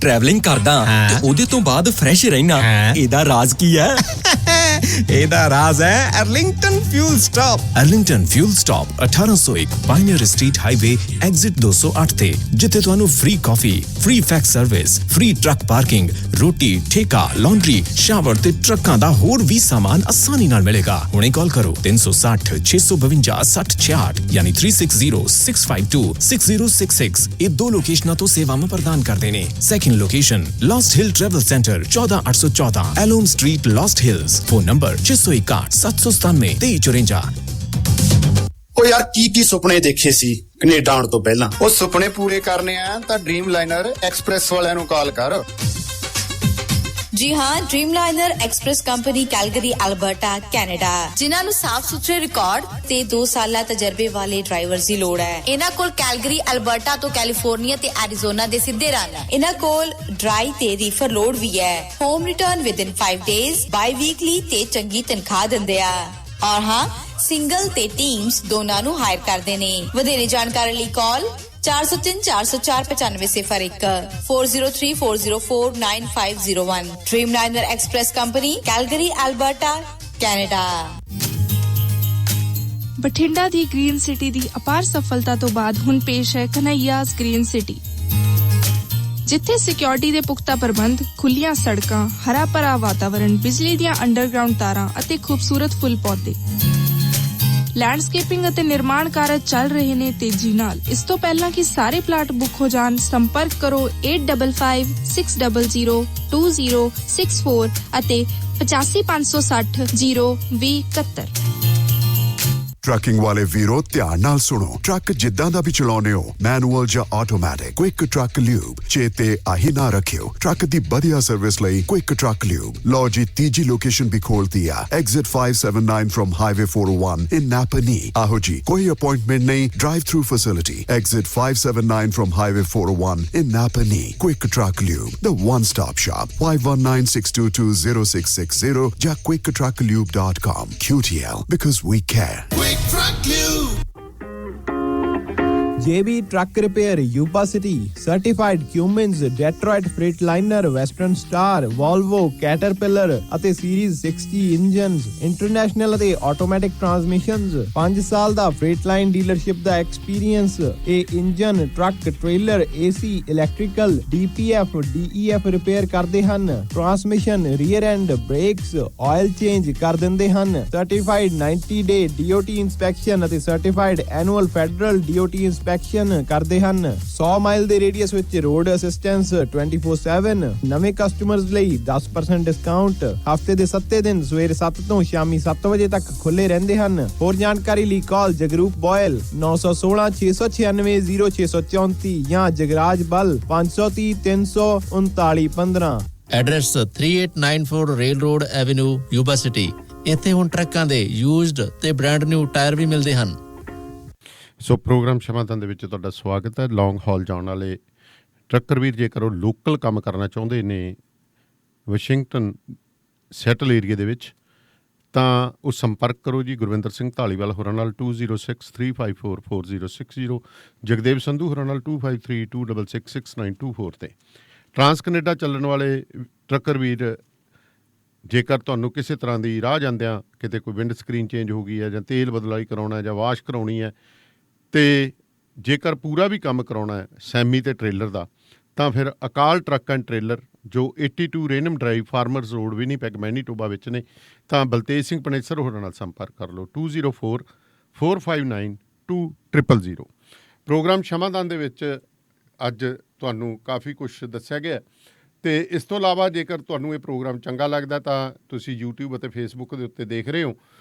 Travelling करदा ते ओदे तो बाद फ्रेश रहना, एदा राज की है? एदा राज है Arlington fuel stop. Arlington fuel stop 1801 Pioneer Street highway exit 208 ते, जिथे तुहानू free coffee, free fax service, free truck parking, रोटी, ठेका, लॉन्ड्री, शावर ते ट्रकां दा होर भी सामान आसानी नाल मिलेगा। हुणे कॉल करो 360 652 60 66 यानी 360 652 6066। ये 2 लोकेशनां तो सेवावां प्रदान करदे ने। Second location Lost Hill travel centre 14814 एलोम street, Lost Hills. Phone number 661 797 2354। ਉਹ ਯਾਰ ਕੀ ਸੁਪਨੇ ਦੇਖੇ ਸੀ ਕੈਨੇਡਾ ਆਉਣ ਤੋਂ ਪਹਿਲਾਂ? ਉਹ ਸੁਪਨੇ ਪੂਰੇ ਕਰਨੇ ਆ ਤਾਂ ਡ੍ਰੀਮ ਲਾਈਨਰ ਐਕਸਪ੍ਰੈਸ ਵਾਲਿਆਂ ਨੂੰ ਕਾਲ ਕਰ। जी हाँ, Dreamliner express company Calgary Alberta Canada, जिन्हां नूं साफ सुथरे रिकॉर्ड ते 2 साला तजर्बे वाले ड्राइवर्स दी लोड़ है। इन्हां कोल कैलगरी अल्बर्टा तो कैलिफोर्निया ते एरिज़ोना दे सिद्धे रन। इन्हां कोल ड्राई ते रीफर लोड भी है। Home return with in 5 days, by weekly ते चंगी तनख्वाह दिंदे आ। और हाँ, सिंगल ते टीम्स दोनां नूं हायर करदे ने। वधेरे जानकारी लई call 403 404 9501 403 404 9501। Dreamliner express company Calgary Alberta Canada. Bathinda ਦੀ ਗ੍ਰੀਨ ਸਿਟੀ ਦੀ ਅਪਾਰ ਸਫਲਤਾ ਤੋਂ ਬਾਅਦ ਹੁਣ ਪੇਸ਼ ਹੈ ਕਨ੍ਹਈਆਜ਼ ਗ੍ਰੀਨ ਸਿਟੀ, ਜਿੱਥੇ ਸਿਕਿਉਰਿਟੀ ਦੇ ਪੁਖਤਾ ਪ੍ਰਬੰਧ, ਖੁੱਲੀਆਂ ਸੜਕਾਂ, ਹਰਾ ਭਰਾ ਵਾਤਾਵਰਣ, ਬਿਜਲੀ ਦੀਆਂ ਅੰਡਰਗਰਾਉਂਡ ਤਾਰਾਂ ਅਤੇ ਖੂਬਸੂਰਤ ਫੁੱਲ ਪੌਦੇ। ਲੈਂਡਸਕੇਪਿੰਗ ਅਤੇ ਨਿਰਮਾਣ ਕਾਰਜ ਚੱਲ ਰਹੇ ਨੇ ਤੇਜ਼ੀ ਨਾਲ। ਇਸ ਤੋਂ ਪਹਿਲਾਂ ਕਿ ਸਾਰੇ ਪਲਾਟ ਬੁੱਕ ਹੋ ਜਾਣ, ਸੰਪਰਕ ਕਰੋ 8556 600 2064 ਅਤੇ 8556 02071। ट्रकिंग वाले वीरो ध्यान नाल सुनो। ट्रक जिद्दां दा भी चलाउने हो, मैनुअल या ऑटोमैटिक, क्विक ट्रक ल्यूब चेते आही ना रखियो। ट्रक दी बढ़िया सर्विस लई क्विक ट्रक ल्यूब। लो जी तीजी लोकेशन भी खोल दिया, exit 579 from highway 401 in Napanee. आहो जी, कोई अपॉइंटमेंट नहीं, drive through facility. Exit 579 from highway 401 in Napanee. Quick Truck Lube, the one stop shop. 5196220660 या quicktrucklube.com। QTL, because we care। JB truck repair, Yuba City, certified Cummins, Detroit Freightliner, Western Star, Volvo, Caterpillar ਅਤੇ series 60 engines, international ਅਤੇ automatic ਟਰਾਂਸਮਿਸ਼ਨਸ। 5 ਸਾਲ ਦਾ ਫਰੀਟਲਾਈਨ dealership ਦਾ experience. ਇਹ engine, truck, trailer, AC, electrical, DPF, DEF repair ਕਰਦੇ ਹਨ। Transmission, rear and, brakes, oil change ਕਰ ਦਿੰਦੇ ਹਨ। Certified 90 ਡੇ DOT inspection ਅਤੇ certified annual federal DOT inspection ਕਰਦੇ ਹਨ। 100 ਮਾਈਲ ਦੇ ਰੇਡੀਅਸ ਵਿੱਚ ਰੋਡ ਅਸਿਸਟੈਂਸ 24/7। ਨਵੇਂ ਕਸਟਮਰਸ ਲਈ 10% ਡਿਸਕਾਊਂਟ। ਹਫਤੇ ਦੇ 7 ਦਿਨ ਸਵੇਰੇ 7 ਤੋਂ ਸ਼ਾਮੀ 7 ਵਜੇ ਤੱਕ ਖੁੱਲੇ ਰਹਿੰਦੇ ਹਨ। ਹੋਰ ਜਾਣਕਾਰੀ ਲਈ ਕਾਲ ਜਗਰੂਪ ਬੋਇਲ 916 696 0634 ਜਾਂ ਜਗਰਾਜ ਬਲ 530 339 15। Address 3894 rail road avenue, Yuba city. ਇੱਥੇ ਹੁਣ ਟਰੱਕਾਂ ਦੇ ਯੂਜ਼ਡ ਤੇ ਬ੍ਰਾਂਡ ਨਿਊ ਟਾਇਰ ਵੀ ਮਿਲਦੇ ਹਨ। ਸੋ ਪ੍ਰੋਗਰਾਮ ਸ਼ਮਾਦਾਨ ਦੇ ਵਿੱਚ ਤੁਹਾਡਾ ਸਵਾਗਤ ਹੈ। ਲੌਂਗ ਹਾਲ ਜਾਣ ਵਾਲੇ ਟਰੱਕਰ ਵੀਰ ਜੇਕਰ ਉਹ ਲੋਕਲ ਕੰਮ ਕਰਨਾ ਚਾਹੁੰਦੇ ਨੇ ਵਾਸ਼ਿੰਗਟਨ ਸੈਟਲ ਏਰੀਆ ਦੇ ਵਿੱਚ, ਤਾਂ ਉਹ ਸੰਪਰਕ ਕਰੋ ਜੀ ਗੁਰਵਿੰਦਰ ਸਿੰਘ ਢਾਲੀਵਾਲ ਹੋਰਾਂ ਨਾਲ 2063544060, ਜਗਦੇਵ ਸੰਧੂ ਹੋਰਾਂ ਨਾਲ 2532666924 ਤੇ। ਟਰਾਂਸ ਕੈਨੇਡਾ ਚੱਲਣ ਵਾਲੇ ਟਰੱਕਰ ਵੀਰ ਜੇਕਰ ਤੁਹਾਨੂੰ ਕਿਸੇ ਤਰ੍ਹਾਂ ਦੀ ਰਾਹ ਜਾਂਦਿਆਂ ਕਿਤੇ ਕੋਈ ਵਿੰਡ ਸਕਰੀਨ ਚੇਂਜ ਹੋ ਗਈ ਹੈ ਜਾਂ ਤੇਲ ਬਦਲਾਈ ਕਰਾਉਣਾ ਜਾਂ ਵਾਸ਼ ਕਰਾਉਣੀ ਹੈ, ਅਤੇ ਜੇਕਰ ਪੂਰਾ ਵੀ ਕੰਮ ਕਰਾਉਣਾ ਹੈ ਸੈਮੀ ਅਤੇ ਟ੍ਰੇਲਰ ਦਾ, ਤਾਂ ਫਿਰ ਅਕਾਲ ਟਰੱਕ ਐਂਡ ਟ੍ਰੇਲਰ ਜੋ 82 ਰੇਨਮ drive, Farmers Road, Winnipeg, Manitoba ਵਿੱਚ ਨੇ, ਤਾਂ ਬਲਤੇਜ ਸਿੰਘ ਪਨੇਸਰ ਹੋਰਾਂ ਨਾਲ ਸੰਪਰਕ ਕਰ ਲਓ 2044592000। ਪ੍ਰੋਗਰਾਮ ਸ਼ਮਾਦਾਨ ਦੇ ਵਿੱਚ ਅੱਜ ਤੁਹਾਨੂੰ ਕਾਫੀ ਕੁਛ ਦੱਸਿਆ ਗਿਆ, ਅਤੇ ਇਸ ਤੋਂ ਇਲਾਵਾ ਜੇਕਰ ਤੁਹਾਨੂੰ ਇਹ ਪ੍ਰੋਗਰਾਮ ਚੰਗਾ ਲੱਗਦਾ ਤਾਂ ਤੁਸੀਂ YouTube ਅਤੇ Facebook ਦੇ ਉੱਤੇ ਦੇਖ ਰਹੇ ਹੋ,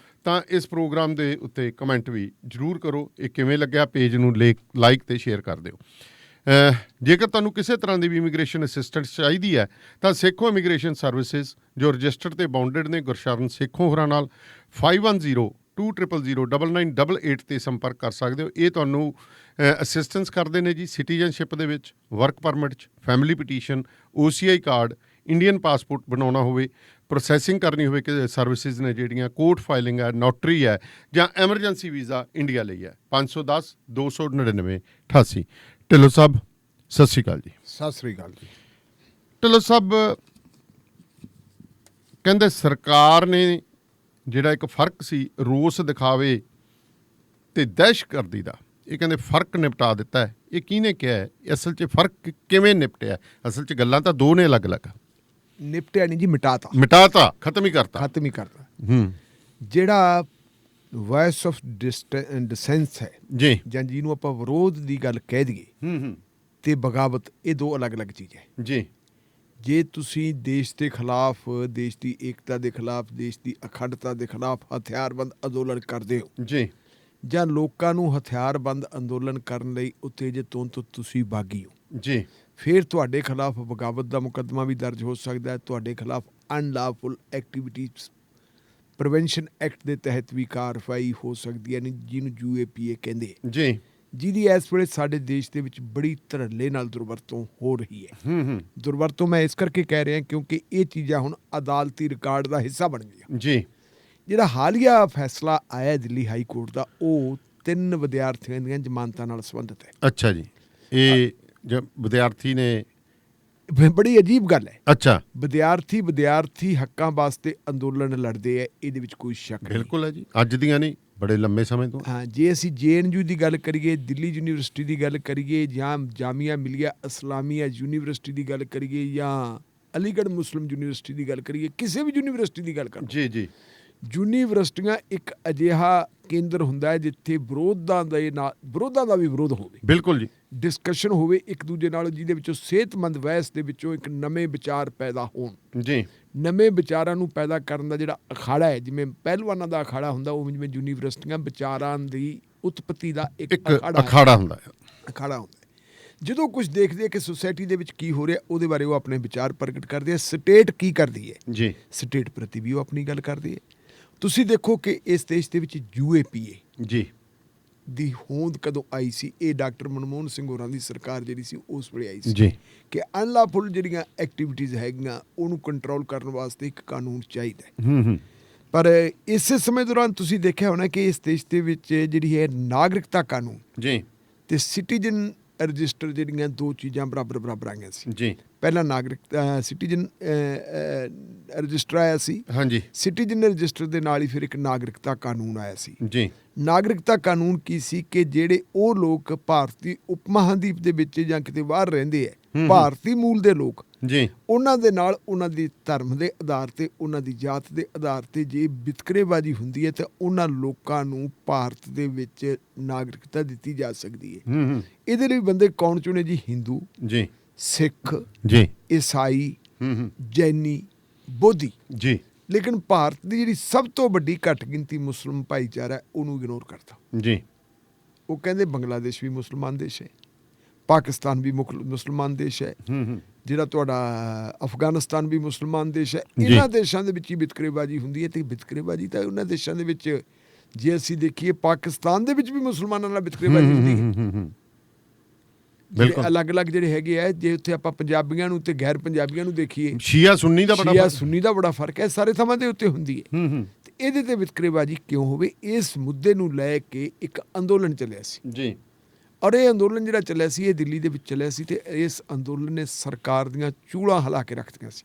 ਤਾਂ ਇਸ ਪ੍ਰੋਗਰਾਮ ਦੇ ਉੱਤੇ ਕਮੈਂਟ ਵੀ ਜ਼ਰੂਰ ਕਰੋ। ਇਹ ਕਿਵੇਂ ਲੱਗਿਆ ਪੇਜ ਨੂੰ ਲਾਈਕ ਅਤੇ ਸ਼ੇਅਰ ਕਰ ਦਿਓ। ਜੇਕਰ ਤੁਹਾਨੂੰ ਕਿਸੇ ਤਰ੍ਹਾਂ ਦੀ ਵੀ ਇਮੀਗ੍ਰੇਸ਼ਨ ਅਸਿਸਟੈਂਸ ਚਾਹੀਦੀ ਹੈ ਤਾਂ ਸੇਖੋਂ ਇਮੀਗ੍ਰੇਸ਼ਨ ਸਰਵਿਸਿਜ਼ ਜੋ ਰਜਿਸਟਰਡ ਅਤੇ ਬਾਉਂਡਡ ਨੇ ਗੁਰਸ਼ਰਨ ਸੇਖੋਂ ਹੋਰਾਂ ਨਾਲ 5102000998 'ਤੇ ਸੰਪਰਕ ਕਰ ਸਕਦੇ ਹੋ। ਇਹ ਤੁਹਾਨੂੰ ਅਸਿਸਟੈਂਸ ਕਰਦੇ ਨੇ ਜੀ ਸਿਟੀਜ਼ਨਸ਼ਿਪ ਦੇ ਵਿੱਚ, ਵਰਕ ਪਰਮਿਟ 'ਚ, family petition, OCI card, Indian passport ਬਣਾਉਣਾ ਹੋਵੇ, ਪ੍ਰੋਸੈਸਿੰਗ ਕਰਨੀ ਹੋਵੇ ਕਿ ਸਰਵਿਸਿਜ਼ ਨੇ ਜਿਹੜੀਆਂ, ਕੋਰਟ ਫਾਈਲਿੰਗ ਹੈ, ਨੋਟਰੀ ਹੈ, ਜਾਂ ਐਮਰਜੈਂਸੀ ਵੀਜ਼ਾ ਇੰਡੀਆ ਲਈ ਹੈ। 510 299 88। ਢਿੱਲੋਂ ਸਾਹਿਬ ਸਤਿ ਸ਼੍ਰੀ ਅਕਾਲ ਜੀ। ਸਤਿ ਸ੍ਰੀ ਅਕਾਲ ਜੀ। ਢਿੱਲੋਂ ਸਾਹਿਬ ਕਹਿੰਦੇ ਸਰਕਾਰ ਨੇ ਜਿਹੜਾ ਇੱਕ ਫਰਕ ਸੀ ਰੋਸ ਦਿਖਾਵੇ ਤੇ ਦਹਿਸ਼ਤਗਰਦੀ ਦਾ, ਇਹ ਕਹਿੰਦੇ ਫਰਕ ਨਿਪਟਾ ਦਿੱਤਾ ਹੈ। ਇਹ ਕਿਹਨੇ ਕਿਹਾ ਹੈ? ਅਸਲ 'ਚ ਫਰਕ ਕਿਵੇਂ ਨਿਪਟਿਆ? ਅਸਲ 'ਚ ਗੱਲਾਂ ਤਾਂ ਦੋ ਨੇ ਅਲੱਗ-ਅਲੱਗ। ਨਿਪਟਿਆ ਨਹੀਂ ਜੀ, ਮਿਟਾਤਾ, ਖਤਮ ਹੀ ਕਰਤਾ। ਜਿਹੜਾ ਵਾਇਸ ਆਫ ਡਿਸੈਂਸ ਹੈ ਜੀ, ਜਾਂ ਜਿਹਨੂੰ ਆਪਾਂ ਵਿਰੋਧ ਦੀ ਗੱਲ ਕਹਿ ਦਈਏ ਤੇ ਬਗਾਵਤ, ਇਹ ਦੋ ਅਲੱਗ-ਅਲੱਗ ਚੀਜ਼ਾਂ ਹੈ ਜੀ। ਜੇ ਤੁਸੀਂ ਦੇਸ਼ ਦੇ ਖਿਲਾਫ, ਦੇਸ਼ ਦੀ ਏਕਤਾ ਦੇ ਖਿਲਾਫ, ਦੇਸ਼ ਦੀ ਅਖੰਡਤਾ ਦੇ ਖਿਲਾਫ ਹਥਿਆਰਬੰਦ ਅੰਦੋਲਨ ਕਰਦੇ ਹੋ ਜੀ, ਜਾਂ ਲੋਕਾਂ ਨੂੰ ਹਥਿਆਰਬੰਦ ਅੰਦੋਲਨ ਕਰਨ ਲਈ ਉਤੇਜਿਤ ਹੋਣ ਤੋਂ ਤੁਸੀਂ ਬਾਗੀ ਹੋ ਜੀ, ਫਿਰ ਤੁਹਾਡੇ ਖਿਲਾਫ ਬਗਾਵਤ ਦਾ ਮੁਕੱਦਮਾ ਵੀ ਦਰਜ ਹੋ ਸਕਦਾ ਹੈ। ਤੁਹਾਡੇ ਖਿਲਾਫ ਅਨਲਾਫੁਲ ਐਕਟੀਵਿਟੀਜ਼ ਪ੍ਰੀਵੈਂਸ਼ਨ ਐਕਟ ਦੇ ਤਹਿਤ ਵੀ ਕਾਰਵਾਈ ਹੋ ਸਕਦੀ ਹੈ, ਜਿਹਨੂੰ UAPA ਕਹਿੰਦੇ ਜੀ, ਜਿਹਦੀ ਇਸ ਵੇਲੇ ਸਾਡੇ ਦੇਸ਼ ਦੇ ਵਿੱਚ ਬੜੀ ਧੜੱਲੇ ਨਾਲ ਦੁਰਵਰਤੋਂ ਹੋ ਰਹੀ ਹੈ। ਦੁਰਵਰਤੋਂ ਮੈਂ ਇਸ ਕਰਕੇ ਕਹਿ ਰਿਹਾ ਕਿਉਂਕਿ ਇਹ ਚੀਜ਼ਾਂ ਹੁਣ ਅਦਾਲਤੀ ਰਿਕਾਰਡ ਦਾ ਹਿੱਸਾ ਬਣ ਗਈਆਂ ਜੀ। ਜਿਹੜਾ ਹਾਲੀਆ ਫੈਸਲਾ ਆਇਆ ਦਿੱਲੀ ਹਾਈ ਕੋਰਟ ਦਾ, ਉਹ 3 ਵਿਦਿਆਰਥੀਆਂ ਦੀਆਂ ਜ਼ਮਾਨਤਾਂ ਨਾਲ ਸੰਬੰਧਿਤ ਹੈ। ਅੱਛਾ ਜੀ, ਇਹ ਵਿਦਿਆਰਥੀ ਨੇ, ਬੜੀ ਅਜੀਬ ਗੱਲ ਹੈ। ਅੱਛਾ, ਵਿਦਿਆਰਥੀ ਹੱਕਾਂ ਵਾਸਤੇ ਅੰਦੋਲਨ ਲੜਦੇ ਆ, ਇਹਦੇ ਵਿੱਚ ਕੋਈ ਸ਼ੱਕ ਨਹੀਂ। ਬਿਲਕੁਲ ਹੈ ਜੀ, ਅੱਜ ਦੀਆਂ ਨਹੀਂ, ਬੜੇ ਲੰਮੇ ਸਮੇਂ ਤੋਂ। ਹਾਂ, ਜੇ ਅਸੀਂ JNU ਦੀ ਗੱਲ ਕਰੀਏ, ਦਿੱਲੀ ਯੂਨੀਵਰਸਿਟੀ ਦੀ ਗੱਲ ਕਰੀਏ, ਜਾਂ ਜਾਮੀਆ ਮਿਲੀਆ ਇਸਲਾਮੀਆ ਯੂਨੀਵਰਸਿਟੀ ਦੀ ਗੱਲ ਕਰੀਏ, ਜਾਂ ਅਲੀਗੜ੍ਹ ਮੁਸਲਿਮ ਯੂਨੀਵਰਸਿਟੀ ਦੀ ਗੱਲ ਕਰੀਏ, ਕਿਸੇ ਵੀ ਯੂਨੀਵਰਸਿਟੀ ਦੀ ਗੱਲ ਕਰੋ ਜੀ ਜੀ, ਯੂਨੀਵਰਸਿਟੀਆਂ ਇੱਕ ਅਜਿਹਾ ਕੇਂਦਰ ਹੁੰਦਾ ਹੈ ਜਿੱਥੇ ਵਿਰੋਧਾਂ ਦਾ ਵੀ ਵਿਰੋਧ ਹੋਵੇ, ਬਿਲਕੁਲ ਜੀ, ਡਿਸਕਸ਼ਨ ਹੋਵੇ ਇੱਕ ਦੂਜੇ ਨਾਲ, ਜਿਹਦੇ ਵਿੱਚੋਂ ਸਿਹਤਮੰਦ ਬਹਿਸ ਦੇ ਵਿੱਚੋਂ ਇੱਕ ਨਵੇਂ ਵਿਚਾਰ ਪੈਦਾ ਹੋਣ ਜੀ। ਨਵੇਂ ਵਿਚਾਰਾਂ ਨੂੰ ਪੈਦਾ ਕਰਨ ਦਾ ਜਿਹੜਾ ਅਖਾੜਾ ਹੈ, ਜਿਵੇਂ ਪਹਿਲਵਾਨਾਂ ਦਾ ਅਖਾੜਾ ਹੁੰਦਾ, ਉਵੇਂ ਜਿਵੇਂ ਯੂਨੀਵਰਸਿਟੀਆਂ ਵਿਚਾਰਾਂ ਦੀ ਉਤਪਤੀ ਦਾ ਇੱਕ ਅਖਾੜਾ ਹੁੰਦਾ ਹੈ। ਜਦੋਂ ਕੁਝ ਦੇਖਦੇ ਆ ਕਿ ਸੁਸਾਇਟੀ ਦੇ ਵਿੱਚ ਕੀ ਹੋ ਰਿਹਾ, ਉਹਦੇ ਬਾਰੇ ਉਹ ਆਪਣੇ ਵਿਚਾਰ ਪ੍ਰਗਟ ਕਰਦੇ ਆ। ਸਟੇਟ ਕੀ ਕਰਦੀ ਹੈ ਜੀ, ਸਟੇਟ ਪ੍ਰਤੀ ਵੀ ਉਹ ਆਪਣੀ ਗੱਲ ਕਰਦੇ ਹੈ। ਤੁਸੀਂ ਦੇਖੋ ਕਿ ਇਸ ਦੇਸ਼ ਦੇ ਵਿੱਚ UAPA ਜੀ ਦੀ ਹੋਂਦ ਕਦੋਂ ਆਈ ਸੀ? ਇਹ ਡਾਕਟਰ ਮਨਮੋਹਨ ਸਿੰਘ ਹੋਰਾਂ ਦੀ ਸਰਕਾਰ ਜਿਹੜੀ ਸੀ ਉਸ ਵੇਲੇ ਆਈ ਸੀ ਜੀ, ਕਿ ਅਨਲਾਫੁਲ ਜਿਹੜੀਆਂ ਐਕਟੀਵਿਟੀਜ਼ ਹੈਗੀਆਂ ਉਹਨੂੰ ਕੰਟਰੋਲ ਕਰਨ ਵਾਸਤੇ ਇੱਕ ਕਾਨੂੰਨ ਚਾਹੀਦਾ ਹੈ। ਪਰ ਇਸੇ ਸਮੇਂ ਦੌਰਾਨ ਤੁਸੀਂ ਦੇਖਿਆ ਹੋਣਾ ਕਿ ਇਸ ਦੇਸ਼ ਦੇ ਵਿੱਚ ਜਿਹੜੀ ਹੈ ਨਾਗਰਿਕਤਾ ਕਾਨੂੰਨ ਜੀ ਤੇ ਸਿਟੀਜ਼ਨ ਰਜਿਸਟਰ, ਜਿਹੜੀਆਂ ਦੋ ਚੀਜ਼ਾਂ ਬਰਾਬਰ ਆਈਆਂ ਸੀ। ਜੀ, ਪਹਿਲਾਂ ਸਿਟੀਜ਼ਨ ਰਜਿਸਟਰ ਆਇਆ ਸੀ। ਹਾਂਜੀ, ਸਿਟੀਜ਼ਨ ਰਜਿਸਟਰ ਦੇ ਨਾਲ ਹੀ ਫਿਰ ਇੱਕ ਨਾਗਰਿਕਤਾ ਕਾਨੂੰਨ ਆਇਆ ਸੀ। ਜੀ, ਨਾਗਰਿਕਤਾ ਕਾਨੂੰਨ ਕੀ ਸੀ ਕਿ ਜਿਹੜੇ ਉਹ ਲੋਕ ਭਾਰਤੀ ਉਪ ਮਹਾਂਦੀਪ ਦੇ ਵਿੱਚ ਜਾਂ ਕਿਤੇ ਬਾਹਰ ਰਹਿੰਦੇ ਹੈ, ਭਾਰਤੀ ਮੂਲ ਦੇ ਲੋਕ ਜੀ, ਉਹਨਾਂ ਦੇ ਨਾਲ ਉਹਨਾਂ ਦੀ ਧਰਮ ਦੇ ਆਧਾਰ ਤੇ, ਉਹਨਾਂ ਦੀ ਜਾਤ ਦੇ ਆਧਾਰ ਤੇ ਜੇ ਵਿਤਕਰੇਬਾਜ਼ੀ ਹੁੰਦੀ ਹੈ ਤਾਂ ਉਹਨਾਂ ਲੋਕਾਂ ਨੂੰ ਭਾਰਤ ਦੇ ਵਿੱਚ ਨਾਗਰਿਕਤਾ ਦਿੱਤੀ ਜਾ ਸਕਦੀ ਹੈ। ਇਹਦੇ ਲਈ ਬੰਦੇ ਕੌਣ ਚੁਣੇ ਜੀ? ਹਿੰਦੂ ਜੀ, ਸਿੱਖ ਜੀ, ਈਸਾਈ, ਜੈਨੀ, ਬੋਧੀ। ਜੀ, ਲੇਕਿਨ ਭਾਰਤ ਦੀ ਜਿਹੜੀ ਸਭ ਤੋਂ ਵੱਡੀ ਘੱਟ ਗਿਣਤੀ ਮੁਸਲਿਮ ਭਾਈਚਾਰਾ ਹੈ, ਉਹਨੂੰ ਇਗਨੋਰ ਕਰਤਾ। ਜੀ, ਉਹ ਕਹਿੰਦੇ ਬੰਗਲਾਦੇਸ਼ ਵੀ ਮੁਸਲਮਾਨ ਦੇਸ਼ ਹੈ, ਪਾਕਿਸਤਾਨ ਵੀ ਮੁਸਲਮਾਨ ਦੇਸ਼ ਹੈ, ਜਿਹੜਾ ਤੁਹਾਡਾ ਅਫਗਾਨਿਸਤਾਨ ਵੀ ਮੁਸਲਮਾਨ ਦੇਸ਼ ਹੈ। ਇਹਨਾਂ ਦੇਸ਼ਾਂ ਦੇ ਵਿੱਚ ਹੀ ਵਿਤਕਰੇਬਾਜ਼ੀ ਹੁੰਦੀ ਹੈ। ਤੇ ਵਿਤਕਰੇਬਾਜ਼ੀ ਤਾਂ ਉਹਨਾਂ ਦੇਸ਼ਾਂ ਦੇ ਵਿੱਚ, ਜੇ ਅਸੀਂ ਦੇਖੀਏ ਪਾਕਿਸਤਾਨ ਦੇ ਵਿੱਚ ਵੀ ਮੁਸਲਮਾਨਾਂ ਨਾਲ ਵਿਤਕਰੇਬਾਜ਼ੀ ਹੁੰਦੀ ਹੈ। ਬਿਲਕੁਲ ਅਲੱਗ-ਅਲੱਗ ਜਿਹੜੇ ਹੈਗੇ ਆ, ਜੇ ਉੱਥੇ ਆਪਾਂ ਪੰਜਾਬੀਆਂ ਨੂੰ ਤੇ ਗੈਰ ਪੰਜਾਬੀਆਂ ਨੂੰ ਦੇਖੀਏ, ਸ਼ੀਆ ਸੁੰਨੀ ਦਾ ਬੜਾ ਫਰਕ ਹੈ, ਸਾਰੇ ਥਾਵਾਂ ਦੇ ਉੱਤੇ ਹੁੰਦੀ ਹੈ। ਤੇ ਇਹਦੇ ਤੇ ਵਿਤਕਰੇਬਾਜ਼ੀ ਕਿਉਂ ਹੋਵੇ? ਇਸ ਮੁੱਦੇ ਨੂੰ ਲੈ ਕੇ ਇੱਕ ਅੰਦੋਲਨ ਚੱਲਿਆ ਸੀ ਜੀ, ਔਰ ਇਹ ਅੰਦੋਲਨ ਜਿਹੜਾ ਚੱਲਿਆ ਸੀ, ਇਹ ਦਿੱਲੀ ਦੇ ਵਿੱਚ ਚੱਲਿਆ ਸੀ ਤੇ ਇਸ ਅੰਦੋਲਨ ਨੇ ਸਰਕਾਰ ਦੀਆਂ ਚੂੜਾਂ ਹਿਲਾ ਕੇ ਰੱਖ ਦਿੱਤੀਆਂ ਸੀ।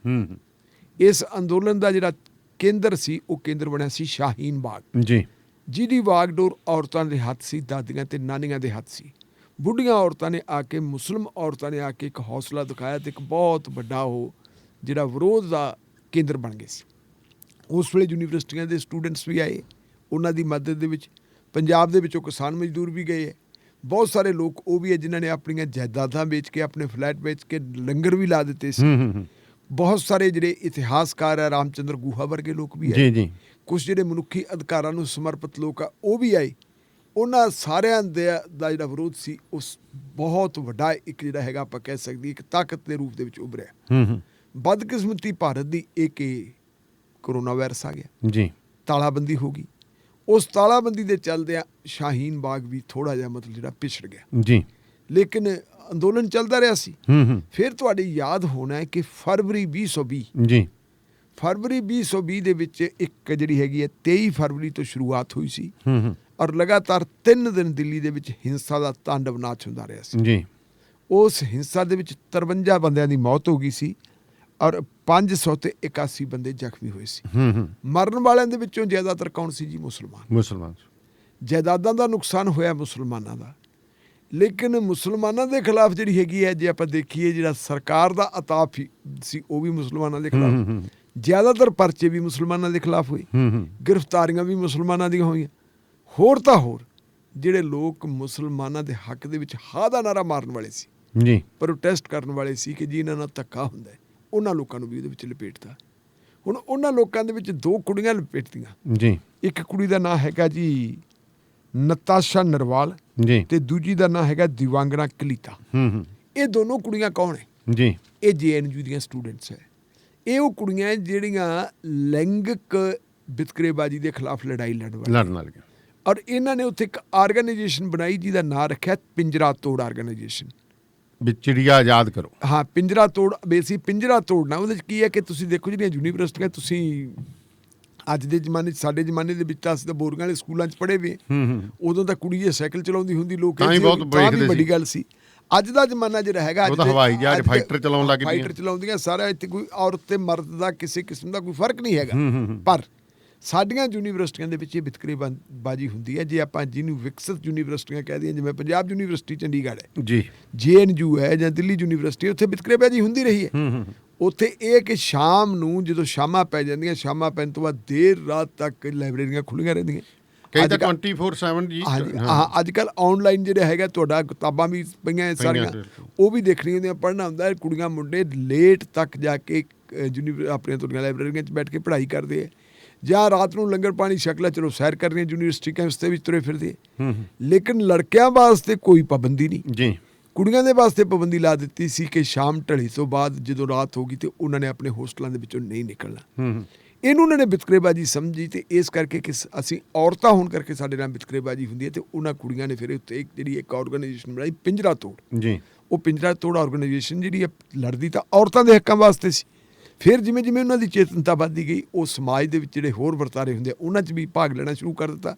ਇਸ ਅੰਦੋਲਨ ਦਾ ਜਿਹੜਾ ਕੇਂਦਰ ਸੀ, ਉਹ ਕੇਂਦਰ ਬਣਿਆ ਸੀ ਸ਼ਾਹੀਨ ਬਾਗ ਜੀ, ਜਿਹਦੀ ਵਾਗਡੋਰ ਔਰਤਾਂ ਦੇ ਹੱਥ ਸੀ, ਦਾਦੀਆਂ ਤੇ ਨਾਨੀਆਂ ਦੇ ਹੱਥ ਸੀ। ਬੁੱਢੀਆਂ ਔਰਤਾਂ ਨੇ ਆ ਕੇ, ਮੁਸਲਿਮ ਔਰਤਾਂ ਨੇ ਆ ਕੇ ਇੱਕ ਹੌਸਲਾ ਦਿਖਾਇਆ ਤੇ ਇੱਕ ਬਹੁਤ ਵੱਡਾ ਉਹ ਜਿਹੜਾ ਵਿਰੋਧ ਦਾ ਕੇਂਦਰ ਬਣ ਗਏ ਸੀ। ਉਸ ਵੇਲੇ ਯੂਨੀਵਰਸਿਟੀਆਂ ਦੇ ਸਟੂਡੈਂਟਸ ਵੀ ਆਏ ਉਹਨਾਂ ਦੀ ਮਦਦ ਦੇ ਵਿੱਚ। ਪੰਜਾਬ ਦੇ ਵਿੱਚੋਂ ਕਿਸਾਨ ਮਜ਼ਦੂਰ ਵੀ ਗਏ ਹੈ, ਬਹੁਤ ਸਾਰੇ ਲੋਕ ਉਹ ਵੀ ਹੈ ਜਿਨ੍ਹਾਂ ਨੇ ਆਪਣੀਆਂ ਜਾਇਦਾਦਾਂ ਵੇਚ ਕੇ, ਆਪਣੇ ਫਲੈਟ ਵੇਚ ਕੇ ਲੰਗਰ ਵੀ ਲਾ ਦਿੱਤੇ ਸੀ। ਬਹੁਤ ਸਾਰੇ ਜਿਹੜੇ ਇਤਿਹਾਸਕਾਰ ਹੈ, ਰਾਮਚੰਦਰ ਗੁਹਾ ਵਰਗੇ ਲੋਕ ਵੀ ਆਏ। ਕੁਛ ਜਿਹੜੇ ਮਨੁੱਖੀ ਅਧਿਕਾਰਾਂ ਨੂੰ ਸਮਰਪਿਤ ਲੋਕ ਆ, ਉਹ ਵੀ ਆਏ। ਉਹਨਾਂ ਸਾਰਿਆਂ ਦਾ ਜਿਹੜਾ ਵਿਰੋਧ ਸੀ, ਉਸ ਬਹੁਤ ਵੱਡਾ ਇੱਕ ਜਿਹੜਾ ਹੈਗਾ, ਆਪਾਂ ਕਹਿ ਸਕਦੇ ਇੱਕ ਤਾਕਤ ਦੇ ਰੂਪ ਦੇ ਵਿੱਚ ਉਭਰਿਆ। ਬਦਕਿਸਮਤੀ ਭਾਰਤ ਦੀ ਇੱਕ ਕਰੋਨਾ ਵਾਇਰਸ ਆ ਗਿਆ ਜੀ, ਤਾਲਾਬੰਦੀ ਹੋ ਗਈ। ਉਸ ਤਾਲਾਬੰਦੀ ਦੇ ਚੱਲਦਿਆਂ ਸ਼ਾਹੀਨ ਬਾਗ ਵੀ ਥੋੜਾ ਜਿਹਾ ਮਤਲਬ ਜਿਹੜਾ ਪਿਛੜ ਗਿਆ ਜੀ, ਲੇਕਿਨ ਅੰਦੋਲਨ ਚੱਲਦਾ ਰਿਹਾ ਸੀ। ਫਿਰ ਤੁਹਾਡੀ ਯਾਦ ਹੋਣਾ ਹੈ ਕਿ ਫਰਵਰੀ 2020 ਜੀ, ਫਰਵਰੀ 2020 ਦੇ ਵਿੱਚ ਇੱਕ ਜਿਹੜੀ ਹੈਗੀ ਹੈ 23 ਫਰਵਰੀ ਤੋਂ ਸ਼ੁਰੂਆਤ ਹੋਈ ਸੀ ਔਰ ਲਗਾਤਾਰ 3 ਦਿਨ ਦਿੱਲੀ ਦੇ ਵਿੱਚ ਹਿੰਸਾ ਦਾ ਤਾਂਡਵ ਨਾਚ ਹੁੰਦਾ ਰਿਹਾ ਸੀ। ਜੀ, ਉਸ ਹਿੰਸਾ ਦੇ ਵਿੱਚ 53 ਬੰਦਿਆਂ ਦੀ ਮੌਤ ਹੋ ਗਈ ਸੀ ਔਰ 581 ਬੰਦੇ ਜ਼ਖਮੀ ਹੋਏ ਸੀ। ਮਰਨ ਵਾਲਿਆਂ ਦੇ ਵਿੱਚੋਂ ਜ਼ਿਆਦਾਤਰ ਕੌਣ ਸੀ ਜੀ? ਮੁਸਲਮਾਨ। ਜਾਇਦਾਦਾਂ ਦਾ ਨੁਕਸਾਨ ਹੋਇਆ ਮੁਸਲਮਾਨਾਂ ਦਾ, ਲੇਕਿਨ ਮੁਸਲਮਾਨਾਂ ਦੇ ਖਿਲਾਫ ਜਿਹੜੀ ਹੈਗੀ ਹੈ, ਜੇ ਆਪਾਂ ਦੇਖੀਏ ਜਿਹੜਾ ਸਰਕਾਰ ਦਾ ਅਤਾਫ ਸੀ ਉਹ ਵੀ ਮੁਸਲਮਾਨਾਂ ਦੇ ਖਿਲਾਫ, ਜ਼ਿਆਦਾਤਰ ਪਰਚੇ ਵੀ ਮੁਸਲਮਾਨਾਂ ਦੇ ਖਿਲਾਫ ਹੋਏ, ਗ੍ਰਿਫਤਾਰੀਆਂ ਵੀ ਮੁਸਲਮਾਨਾਂ ਦੀਆਂ ਹੋਈਆਂ। ਹੋਰ ਤਾਂ ਹੋਰ ਜਿਹੜੇ ਲੋਕ ਮੁਸਲਮਾਨਾਂ ਦੇ ਹੱਕ ਦੇ ਵਿੱਚ ਹਾਂ ਦਾ ਨਾਰਾ ਮਾਰਨ ਵਾਲੇ ਸੀ ਜੀ, ਪ੍ਰੋਟੈਸਟ ਕਰਨ ਵਾਲੇ ਸੀ ਕਿ ਜੀ ਇਹਨਾਂ ਨਾਲ ਧੱਕਾ ਹੁੰਦਾ, ਉਹਨਾਂ ਲੋਕਾਂ ਨੂੰ ਵੀ ਉਹਦੇ ਵਿੱਚ ਲਪੇਟਦਾ। ਹੁਣ ਉਹਨਾਂ ਲੋਕਾਂ ਦੇ ਵਿੱਚ 2 ਕੁੜੀਆਂ ਲਪੇਟਦੀਆਂ ਜੀ। ਇੱਕ ਕੁੜੀ ਦਾ ਨਾਂ ਹੈਗਾ ਜੀ ਨਤਾਸ਼ਾ ਨਰਵਾਲ ਜੀ, ਤੇ ਦੂਜੀ ਦਾ ਨਾਂ ਹੈਗਾ ਦਿਵਾਂਗਨਾ ਕਲੀਤਾ। ਇਹ ਦੋਨੋਂ ਕੁੜੀਆਂ ਕੌਣ ਹੈ ਜੀ? ਇਹ JNU ਦੀਆਂ ਸਟੂਡੈਂਟਸ ਹੈ। ਇਹ ਉਹ ਕੁੜੀਆਂ ਜਿਹੜੀਆਂ ਲੈਂਗਿਕ ਵਿਤਕਰੇਬਾਜ਼ੀ ਦੇ ਖਿਲਾਫ ਲੜਾਈ ਲੜਨ ਵਾਲੀਆਂ, ਔਰ ਇਹਨਾਂ ਨੇ ਉੱਥੇ ਇੱਕ ਆਰਗੇਨਾਈਜੇਸ਼ਨ ਬਣਾਈ ਜਿਹਦਾ ਨਾਂ ਰੱਖਿਆ ਪਿੰਜਰਾ ਤੋੜ ਆਰਗੇਨਾਈਜੇਸ਼ਨ। ਚਿੜੀਆ ਆਜ਼ਾਦ ਕਰੋ। ਹਾਂ, ਪਿੰਜਰਾ ਤੋੜ, ਬੇਸੀ ਪਿੰਜਰਾ ਤੋੜਨਾ। ਉਹਦੇ 'ਚ ਕੀ ਹੈ ਕਿ ਤੁਸੀਂ ਦੇਖੋ ਜਿਹੜੀਆਂ ਯੂਨੀਵਰਸਿਟੀਆਂ, ਤੁਸੀਂ ਅੱਜ ਦੇ ਜ਼ਮਾਨੇ 'ਚ, ਸਾਡੇ ਜ਼ਮਾਨੇ ਦੇ ਵਿੱਚ ਤਾਂ ਅਸੀਂ ਤਾਂ ਬੋਰੀਆਂ ਵਾਲੇ ਸਕੂਲਾਂ 'ਚ ਪੜ੍ਹੇ ਵੇ, ਉਦੋਂ ਤਾਂ ਕੁੜੀ ਜੇ ਸਾਈਕਲ ਚਲਾਉਂਦੀ ਹੁੰਦੀ ਲੋਕ ਤਾਂ ਵੀ ਵੱਡੀ ਗੱਲ ਸੀ। ਅੱਜ ਦਾ ਜ਼ਮਾਨਾ ਜਿਹੜਾ ਹੈਗਾ, ਹਵਾਈ ਜਹਾਜ਼ ਫਾਈਟਰ ਚਲਾਉਣ ਲੱਗ ਪਏ, ਫਾਈਟਰ ਚਲਾਉਂਦੀਆਂ ਸਾਰਾ। ਇੱਥੇ ਕੋਈ ਔਰਤ ਤੇ ਮਰਦ ਦਾ ਕਿਸੇ ਕਿਸਮ ਦਾ ਕੋਈ ਫਰਕ ਨਹੀਂ ਹੈਗਾ। ਪਰ ਸਾਡੀਆਂ ਯੂਨੀਵਰਸਿਟੀਆਂ ਦੇ ਵਿੱਚ ਇਹ ਵਿਤਕਰੇਬਾਜ਼ੀ ਹੁੰਦੀ ਹੈ। ਜੇ ਆਪਾਂ ਜਿਹਨੂੰ ਵਿਕਸਿਤ ਯੂਨੀਵਰਸਿਟੀਆਂ ਕਹਿ ਦਈਏ, ਜਿਵੇਂ ਪੰਜਾਬ ਯੂਨੀਵਰਸਿਟੀ ਚੰਡੀਗੜ੍ਹ ਹੈ ਜੀ, JNU ਹੈ ਜਾਂ ਦਿੱਲੀ ਯੂਨੀਵਰਸਿਟੀ, ਉੱਥੇ ਵਿਤਕਰੇਬਾਜ਼ੀ ਹੁੰਦੀ ਰਹੀ ਹੈ। ਉੱਥੇ ਇਹ ਕਿ ਸ਼ਾਮ ਨੂੰ ਜਦੋਂ ਸ਼ਾਮਾਂ ਪੈ ਜਾਂਦੀਆਂ, ਸ਼ਾਮਾਂ ਪੈਣ ਤੋਂ ਬਾਅਦ ਦੇਰ ਰਾਤ ਤੱਕ ਲਾਇਬ੍ਰੇਰੀਆਂ ਖੁੱਲ੍ਹੀਆਂ ਰਹਿੰਦੀਆਂ। ਕਈ ਤਾਂ 24/7 ਜੀ। ਹਾਂ, ਅੱਜ ਕੱਲ੍ਹ ਔਨਲਾਈਨ ਜਿਹੜਾ ਹੈਗਾ ਤੁਹਾਡਾ, ਕਿਤਾਬਾਂ ਵੀ ਪਈਆਂ ਸਾਰੀਆਂ, ਉਹ ਵੀ ਦੇਖਣੀਆਂ ਹੁੰਦੀਆਂ, ਪੜ੍ਹਨਾ ਹੁੰਦਾ। ਕੁੜੀਆਂ ਮੁੰਡੇ ਲੇਟ ਤੱਕ ਜਾ ਕੇ ਆਪਣੀਆਂ ਤੁਹਾਡੀਆਂ ਲਾਇਬ੍ਰੇਰੀਆਂ 'ਚ ਬੈਠ ਕੇ ਪੜ੍ਹਾਈ ਕਰਦੇ ਹੈ, ਜਾਂ ਰਾਤ ਨੂੰ ਲੰਗਰ ਪਾਣੀ ਛਕ ਲਿਆ, ਚਲੋ ਸੈਰ ਕਰ ਰਹੀਆਂ ਯੂਨੀਵਰਸਿਟੀ ਕੈਂਪਸ ਦੇ ਵਿੱਚ ਤੁਰੇ ਫਿਰਦੇ। ਲੇਕਿਨ ਲੜਕਿਆਂ ਵਾਸਤੇ ਕੋਈ ਪਾਬੰਦੀ ਨਹੀਂ ਜੀ, ਕੁੜੀਆਂ ਦੇ ਵਾਸਤੇ ਪਾਬੰਦੀ ਲਾ ਦਿੱਤੀ ਸੀ ਕਿ ਸ਼ਾਮ ਢਲੀ ਤੋਂ ਬਾਅਦ ਜਦੋਂ ਰਾਤ ਹੋ ਗਈ ਤੇ ਉਹਨਾਂ ਨੇ ਆਪਣੇ ਹੋਸਟਲਾਂ ਦੇ ਵਿੱਚੋਂ ਨਹੀਂ ਨਿਕਲਣਾ। ਇਹਨੂੰ ਉਹਨਾਂ ਨੇ ਵਿਤਕਰੇਬਾਜ਼ੀ ਸਮਝੀ, ਤੇ ਇਸ ਕਰਕੇ ਕਿ ਅਸੀਂ ਔਰਤਾਂ ਹੋਣ ਕਰਕੇ ਸਾਡੇ ਨਾਲ ਵਿਤਕਰੇਬਾਜ਼ੀ ਹੁੰਦੀ ਹੈ। ਤੇ ਉਹਨਾਂ ਕੁੜੀਆਂ ਨੇ ਫਿਰ ਉੱਤੇ ਇੱਕ ਆਰਗੇਨਾਈਜੇਸ਼ਨ ਬਣਾਈ, ਪਿੰਜਰਾ ਤੋੜ ਜੀ। ਉਹ ਪਿੰਜਰਾ ਤੋੜ ਆਰਗੇਨਾਈਜੇਸ਼ਨ ਜਿਹੜੀ ਹੈ ਲੜਦੀ ਤਾਂ ਔਰਤਾਂ ਦੇ ਹੱਕਾਂ ਵਾਸਤੇ ਸੀ। ਫਿਰ ਜਿਵੇਂ ਜਿਵੇਂ ਉਹਨਾਂ ਦੀ ਚੇਤਨਤਾ ਵੱਧਦੀ ਗਈ, ਉਹ ਸਮਾਜ ਦੇ ਵਿੱਚ ਜਿਹੜੇ ਹੋਰ ਵਰਤਾਰੇ ਹੁੰਦੇ ਉਹਨਾਂ 'ਚ ਵੀ ਭਾਗ ਲੈਣਾ ਸ਼ੁਰੂ ਕਰ ਦਿੱਤਾ।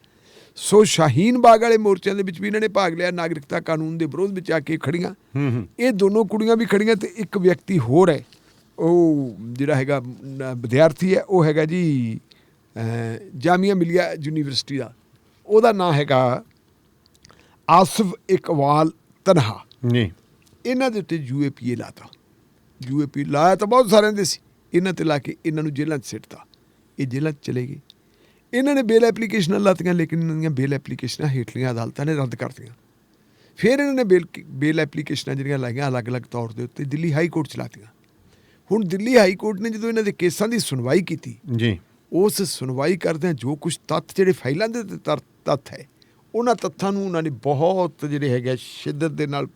ਸੋ ਸ਼ਾਹੀਨ ਬਾਗ ਵਾਲੇ ਮੋਰਚਿਆਂ ਦੇ ਵਿੱਚ ਵੀ ਇਹਨਾਂ ਨੇ ਭਾਗ ਲਿਆ, ਨਾਗਰਿਕਤਾ ਕਾਨੂੰਨ ਦੇ ਵਿਰੋਧ ਵਿੱਚ ਆ ਕੇ ਖੜੀਆਂ। ਇਹ ਦੋਨੋਂ ਕੁੜੀਆਂ ਵੀ ਖੜੀਆਂ, ਤੇ ਇੱਕ ਵਿਅਕਤੀ ਹੋਰ ਹੈ, ਉਹ ਜਿਹੜਾ ਹੈਗਾ ਵਿਦਿਆਰਥੀ ਹੈ, ਉਹ ਹੈਗਾ ਜੀ ਜਾਮੀਆ ਮਿਲੀਆ ਯੂਨੀਵਰਸਿਟੀ ਦਾ, ਉਹਦਾ ਨਾਂ ਹੈਗਾ ਆਸਫ ਇਕਬਾਲ ਤਨਹਾ ਜੀ। ਇਹਨਾਂ ਦੇ ਉੱਤੇ UAPA ਲਾਤਾ। UAPA ਲਾਇਆ ਤਾਂ ਬਹੁਤ ਸਾਰਿਆਂ ਦੇ ਸੀ, ਇਹਨਾਂ 'ਤੇ ਲਾ ਕੇ ਇਹਨਾਂ ਨੂੰ ਜੇਲ੍ਹਾਂ 'ਚ ਸਿੱਟਤਾ। ਇਹ ਜੇਲ੍ਹਾਂ 'ਚ ਚਲੇ ਗਏ। ਇਹਨਾਂ ਨੇ ਬੇਲ ਐਪਲੀਕੇਸ਼ਨਾਂ ਲਾਤੀਆਂ, ਲੇਕਿਨ ਇਹਨਾਂ ਦੀਆਂ ਬੇਲ ਐਪਲੀਕੇਸ਼ਨਾਂ ਹੇਠਲੀਆਂ ਅਦਾਲਤਾਂ ਨੇ ਰੱਦ ਕਰਤੀਆਂ। ਫਿਰ ਇਹਨਾਂ ਨੇ ਬੇਲ ਐਪਲੀਕੇਸ਼ਨਾਂ ਜਿਹੜੀਆਂ ਲਾਈਆਂ ਅਲੱਗ-ਅਲੱਗ ਤੌਰ ਦੇ ਉੱਤੇ ਦਿੱਲੀ ਹਾਈ ਕੋਰਟ 'ਚ ਲਾਤੀਆਂ। ਹੁਣ ਦਿੱਲੀ ਹਾਈ ਕੋਰਟ ਨੇ ਜਦੋਂ ਇਹਨਾਂ ਦੇ ਕੇਸਾਂ ਦੀ ਸੁਣਵਾਈ ਕੀਤੀ ਜੀ, ਉਸ ਸੁਣਵਾਈ ਕਰਦਿਆਂ ਜੋ ਕੁਛ ਤੱਥ ਜਿਹੜੇ ਫਾਈਲਾਂ ਦੇ ਤੱਥ ਹੈ, ਉਹਨਾਂ ਤੱਥਾਂ ਨੂੰ ਉਹਨਾਂ ਨੇ ਬਹੁਤ ਜਿਹੜੇ ਹੈਗੇ ਸ਼ਿੱਦਤ ਦੇ ਨਾਲ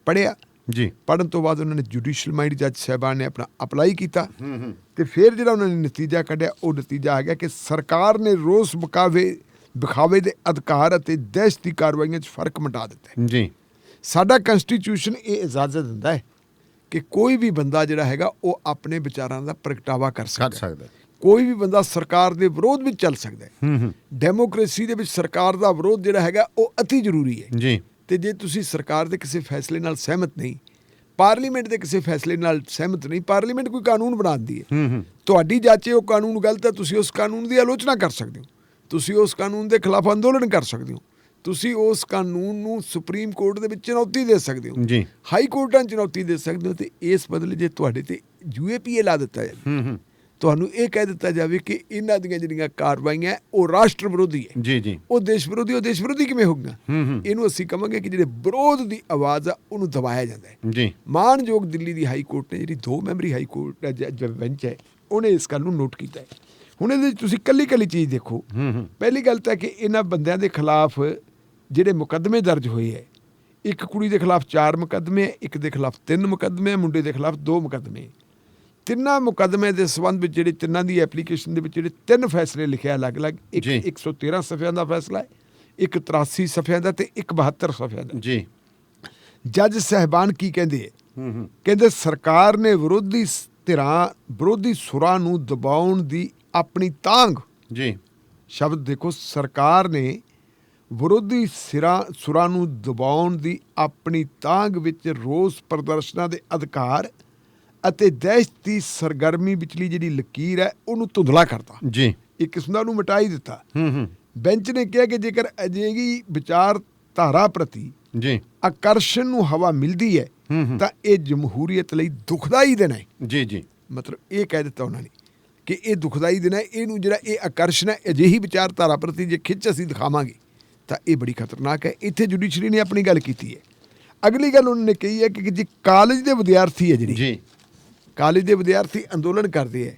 ਪੜ੍ਹਿਆ ਜੀ। ਪੜ੍ਹਨ ਤੋਂ ਬਾਅਦ ਉਹਨਾਂ ਨੇ ਜੁਡੀਸ਼ੀਅਲ ਮਾਈਂਡ ਜੱਜ ਸਾਹਿਬਾਨ ਨੇ ਆਪਣਾ ਅਪਲਾਈ ਕੀਤਾ, ਤੇ ਫਿਰ ਜਿਹੜਾ ਉਹਨਾਂ ਨੇ ਨਤੀਜਾ ਕੱਢਿਆ, ਉਹ ਨਤੀਜਾ ਆ ਗਿਆ ਕਿ ਸਰਕਾਰ ਨੇ ਰੋਸ ਵਿਖਾਵੇ ਦੇ ਅਧਿਕਾਰ ਅਤੇ ਦਹਿਸ਼ਤ ਦੀ ਕਾਰਵਾਈਆਂ 'ਚ ਫਰਕ ਮਿਟਾ ਦਿੱਤਾ ਜੀ। ਸਾਡਾ ਕੰਸਟੀਟਿਊਸ਼ਨ ਇਹ ਇਜਾਜ਼ਤ ਦਿੰਦਾ ਹੈ ਕਿ ਕੋਈ ਵੀ ਬੰਦਾ ਜਿਹੜਾ ਹੈਗਾ ਉਹ ਆਪਣੇ ਵਿਚਾਰਾਂ ਦਾ ਪ੍ਰਗਟਾਵਾ ਕਰ ਸਕਦਾ। ਕੋਈ ਵੀ ਬੰਦਾ ਸਰਕਾਰ ਦੇ ਵਿਰੋਧ ਵਿੱਚ ਚੱਲ ਸਕਦਾ ਹੈ। ਡੈਮੋਕ੍ਰੇਸੀ ਦੇ ਵਿੱਚ ਸਰਕਾਰ ਦਾ ਵਿਰੋਧ ਜਿਹੜਾ ਹੈਗਾ ਉਹ ਅਤੀ ਜ਼ਰੂਰੀ ਹੈ ਜੀ। ਤੇ ਜੇ ਤੁਸੀਂ ਸਰਕਾਰ ਦੇ ਕਿਸੇ ਫੈਸਲੇ ਨਾਲ ਸਹਿਮਤ ਨਹੀਂ, ਪਾਰਲੀਮੈਂਟ ਦੇ ਕਿਸੇ ਫੈਸਲੇ ਨਾਲ ਸਹਿਮਤ ਨਹੀਂ, ਪਾਰਲੀਮੈਂਟ ਕੋਈ ਕਾਨੂੰਨ ਬਣਾਉਂਦੀ ਹੈ, ਤੁਹਾਡੀ ਜਾਚੇ ਉਹ ਕਾਨੂੰਨ ਗਲਤ ਹੈ, ਤੁਸੀਂ ਉਸ ਕਾਨੂੰਨ ਦੀ ਆਲੋਚਨਾ ਕਰ ਸਕਦੇ ਹੋ, ਤੁਸੀਂ ਉਸ ਕਾਨੂੰਨ ਦੇ ਖਿਲਾਫ ਅੰਦੋਲਨ ਕਰ ਸਕਦੇ ਹੋ, ਤੁਸੀਂ ਉਸ ਕਾਨੂੰਨ ਨੂੰ ਸੁਪਰੀਮ ਕੋਰਟ ਦੇ ਵਿੱਚ ਚੁਣੌਤੀ ਦੇ ਸਕਦੇ ਹੋ ਜੀ, ਹਾਈ ਕੋਰਟਾਂ 'ਚ ਚੁਣੌਤੀ ਦੇ ਸਕਦੇ ਹੋ। ਤੇ ਇਸ ਬਦਲੇ ਜੇ ਤੁਹਾਡੇ ਤੇ UAPA ਲਾ ਦਿੱਤਾ ਜਾਵੇ, ਤੁਹਾਨੂੰ ਇਹ ਕਹਿ ਦਿੱਤਾ ਜਾਵੇ ਕਿ ਇਹਨਾਂ ਦੀਆਂ ਜਿਹੜੀਆਂ ਕਾਰਵਾਈਆਂ ਉਹ ਰਾਸ਼ਟਰ ਵਿਰੋਧੀ ਹੈ ਜੀ ਜੀ, ਉਹ ਦੇਸ਼ ਵਿਰੋਧੀ ਕਿਵੇਂ ਹੋਊਗਾ? ਇਹਨੂੰ ਅਸੀਂ ਕਹਾਂਗੇ ਕਿ ਜਿਹੜੇ ਵਿਰੋਧ ਦੀ ਆਵਾਜ਼ ਆ ਉਹਨੂੰ ਦਬਾਇਆ ਜਾਂਦਾ ਹੈ ਜੀ। ਮਾਣਯੋਗ ਦਿੱਲੀ ਦੀ ਹਾਈ ਕੋਰਟ ਨੇ ਜਿਹੜੀ 2 ਮੈਂਬਰੀ ਹਾਈ ਕੋਰਟ ਬੈਂਚ ਹੈ, ਉਹਨੇ ਇਸ ਗੱਲ ਨੂੰ ਨੋਟ ਕੀਤਾ ਹੈ। ਹੁਣ ਇਹਦੇ ਵਿੱਚ ਤੁਸੀਂ ਕੱਲੀ ਚੀਜ਼ ਦੇਖੋ। ਪਹਿਲੀ ਗੱਲ ਤਾਂ ਕਿ ਇਹਨਾਂ ਬੰਦਿਆਂ ਦੇ ਖਿਲਾਫ ਜਿਹੜੇ ਮੁਕੱਦਮੇ ਦਰਜ ਹੋਏ ਹੈ, ਇੱਕ ਕੁੜੀ ਦੇ ਖਿਲਾਫ 4 ਮੁਕੱਦਮੇ, ਇੱਕ ਦੇ ਖਿਲਾਫ 3 ਮੁਕੱਦਮੇ, ਮੁੰਡੇ ਦੇ ਖਿਲਾਫ 2 ਮੁਕੱਦਮੇ। ਤਿੰਨਾਂ ਮੁਕੱਦਮੇ ਦੇ ਸੰਬੰਧ ਵਿੱਚ ਜਿਹੜੇ ਤਿੰਨਾਂ ਦੀ ਐਪਲੀਕੇਸ਼ਨ ਦੇ ਵਿੱਚ ਜਿਹੜੇ 3 ਫੈਸਲੇ ਲਿਖਿਆ ਅਲੱਗ-ਅਲੱਗ, ਇੱਕ 113 ਸਫ਼ਿਆਂ ਦਾ ਫੈਸਲਾ ਹੈ, ਇੱਕ 83 ਸਫ਼ਿਆਂ ਦਾ, ਤੇ ਇੱਕ 72 ਸਫ਼ਿਆਂ ਦਾ ਜੀ। ਜੱਜ ਸਾਹਿਬਾਨ ਕੀ ਕਹਿੰਦੇ ਹੈ? ਕਹਿੰਦੇ ਸਰਕਾਰ ਨੇ ਵਿਰੋਧੀ ਸੁਰਾਂ ਨੂੰ ਦਬਾਉਣ ਦੀ ਆਪਣੀ ਤਾਂਘ ਜੀ, ਸ਼ਬਦ ਦੇਖੋ, ਸਰਕਾਰ ਨੇ ਵਿਰੋਧੀ ਸੁਰਾਂ ਨੂੰ ਦਬਾਉਣ ਦੀ ਆਪਣੀ ਤਾਂਘ ਵਿੱਚ ਰੋਸ ਪ੍ਰਦਰਸ਼ਨਾਂ ਦੇ ਅਧਿਕਾਰ ਅਤੇ ਦਹਿਸ਼ਤ ਦੀ ਸਰਗਰਮੀ ਵਿਚਲੀ ਜਿਹੜੀ ਲਕੀਰ ਹੈ ਉਹਨੂੰ ਧੁੰਦਲਾ ਕਰਤਾ, ਜੀ ਇੱਕ ਕਿਸਮ ਦਾ ਉਹਨੂੰ ਮਿਟਾ ਹੀ ਦਿੱਤਾ। ਹੂੰ ਬੈਂਚ ਨੇ ਕਿਹਾ ਕਿ ਜੇਕਰ ਅਜਿਹੀ ਵਿਚਾਰਧਾਰਾ ਪ੍ਰਤੀ ਜੀ ਆਕਰਸ਼ਣ ਨੂੰ ਹਵਾ ਮਿਲਦੀ ਹੈ ਤਾਂ ਇਹ ਜਮਹੂਰੀਅਤ ਲਈ ਦੁਖਦਾਈ ਦਿਨ ਹੈ। ਜੀ ਜੀ ਮਤਲਬ ਇਹ ਕਹਿ ਦਿੱਤਾ ਉਹਨਾਂ ਨੇ ਕਿ ਇਹ ਦੁਖਦਾਈ ਦਿਨ ਹੈ, ਇਹਨੂੰ ਜਿਹੜਾ ਇਹ ਆਕਰਸ਼ਣ ਹੈ ਅਜਿਹੀ ਵਿਚਾਰਧਾਰਾ ਪ੍ਰਤੀ ਜੇ ਖਿੱਚ ਅਸੀਂ ਦਿਖਾਵਾਂਗੇ ਤਾਂ ਇਹ ਬੜੀ ਖਤਰਨਾਕ ਹੈ। ਇੱਥੇ ਜੁਡੀਸ਼ਰੀ ਨੇ ਆਪਣੀ ਗੱਲ ਕੀਤੀ ਹੈ। ਅਗਲੀ ਗੱਲ ਉਹਨਾਂ ਨੇ ਕਹੀ ਹੈ ਕਿ ਜੇ ਕਾਲਜ ਦੇ ਵਿਦਿਆਰਥੀ ਹੈ ਜਿਹੜੀ ਜੀ ਕਾਲਜ ਦੇ ਵਿਦਿਆਰਥੀ ਅੰਦੋਲਨ ਕਰਦੇ ਹੈ,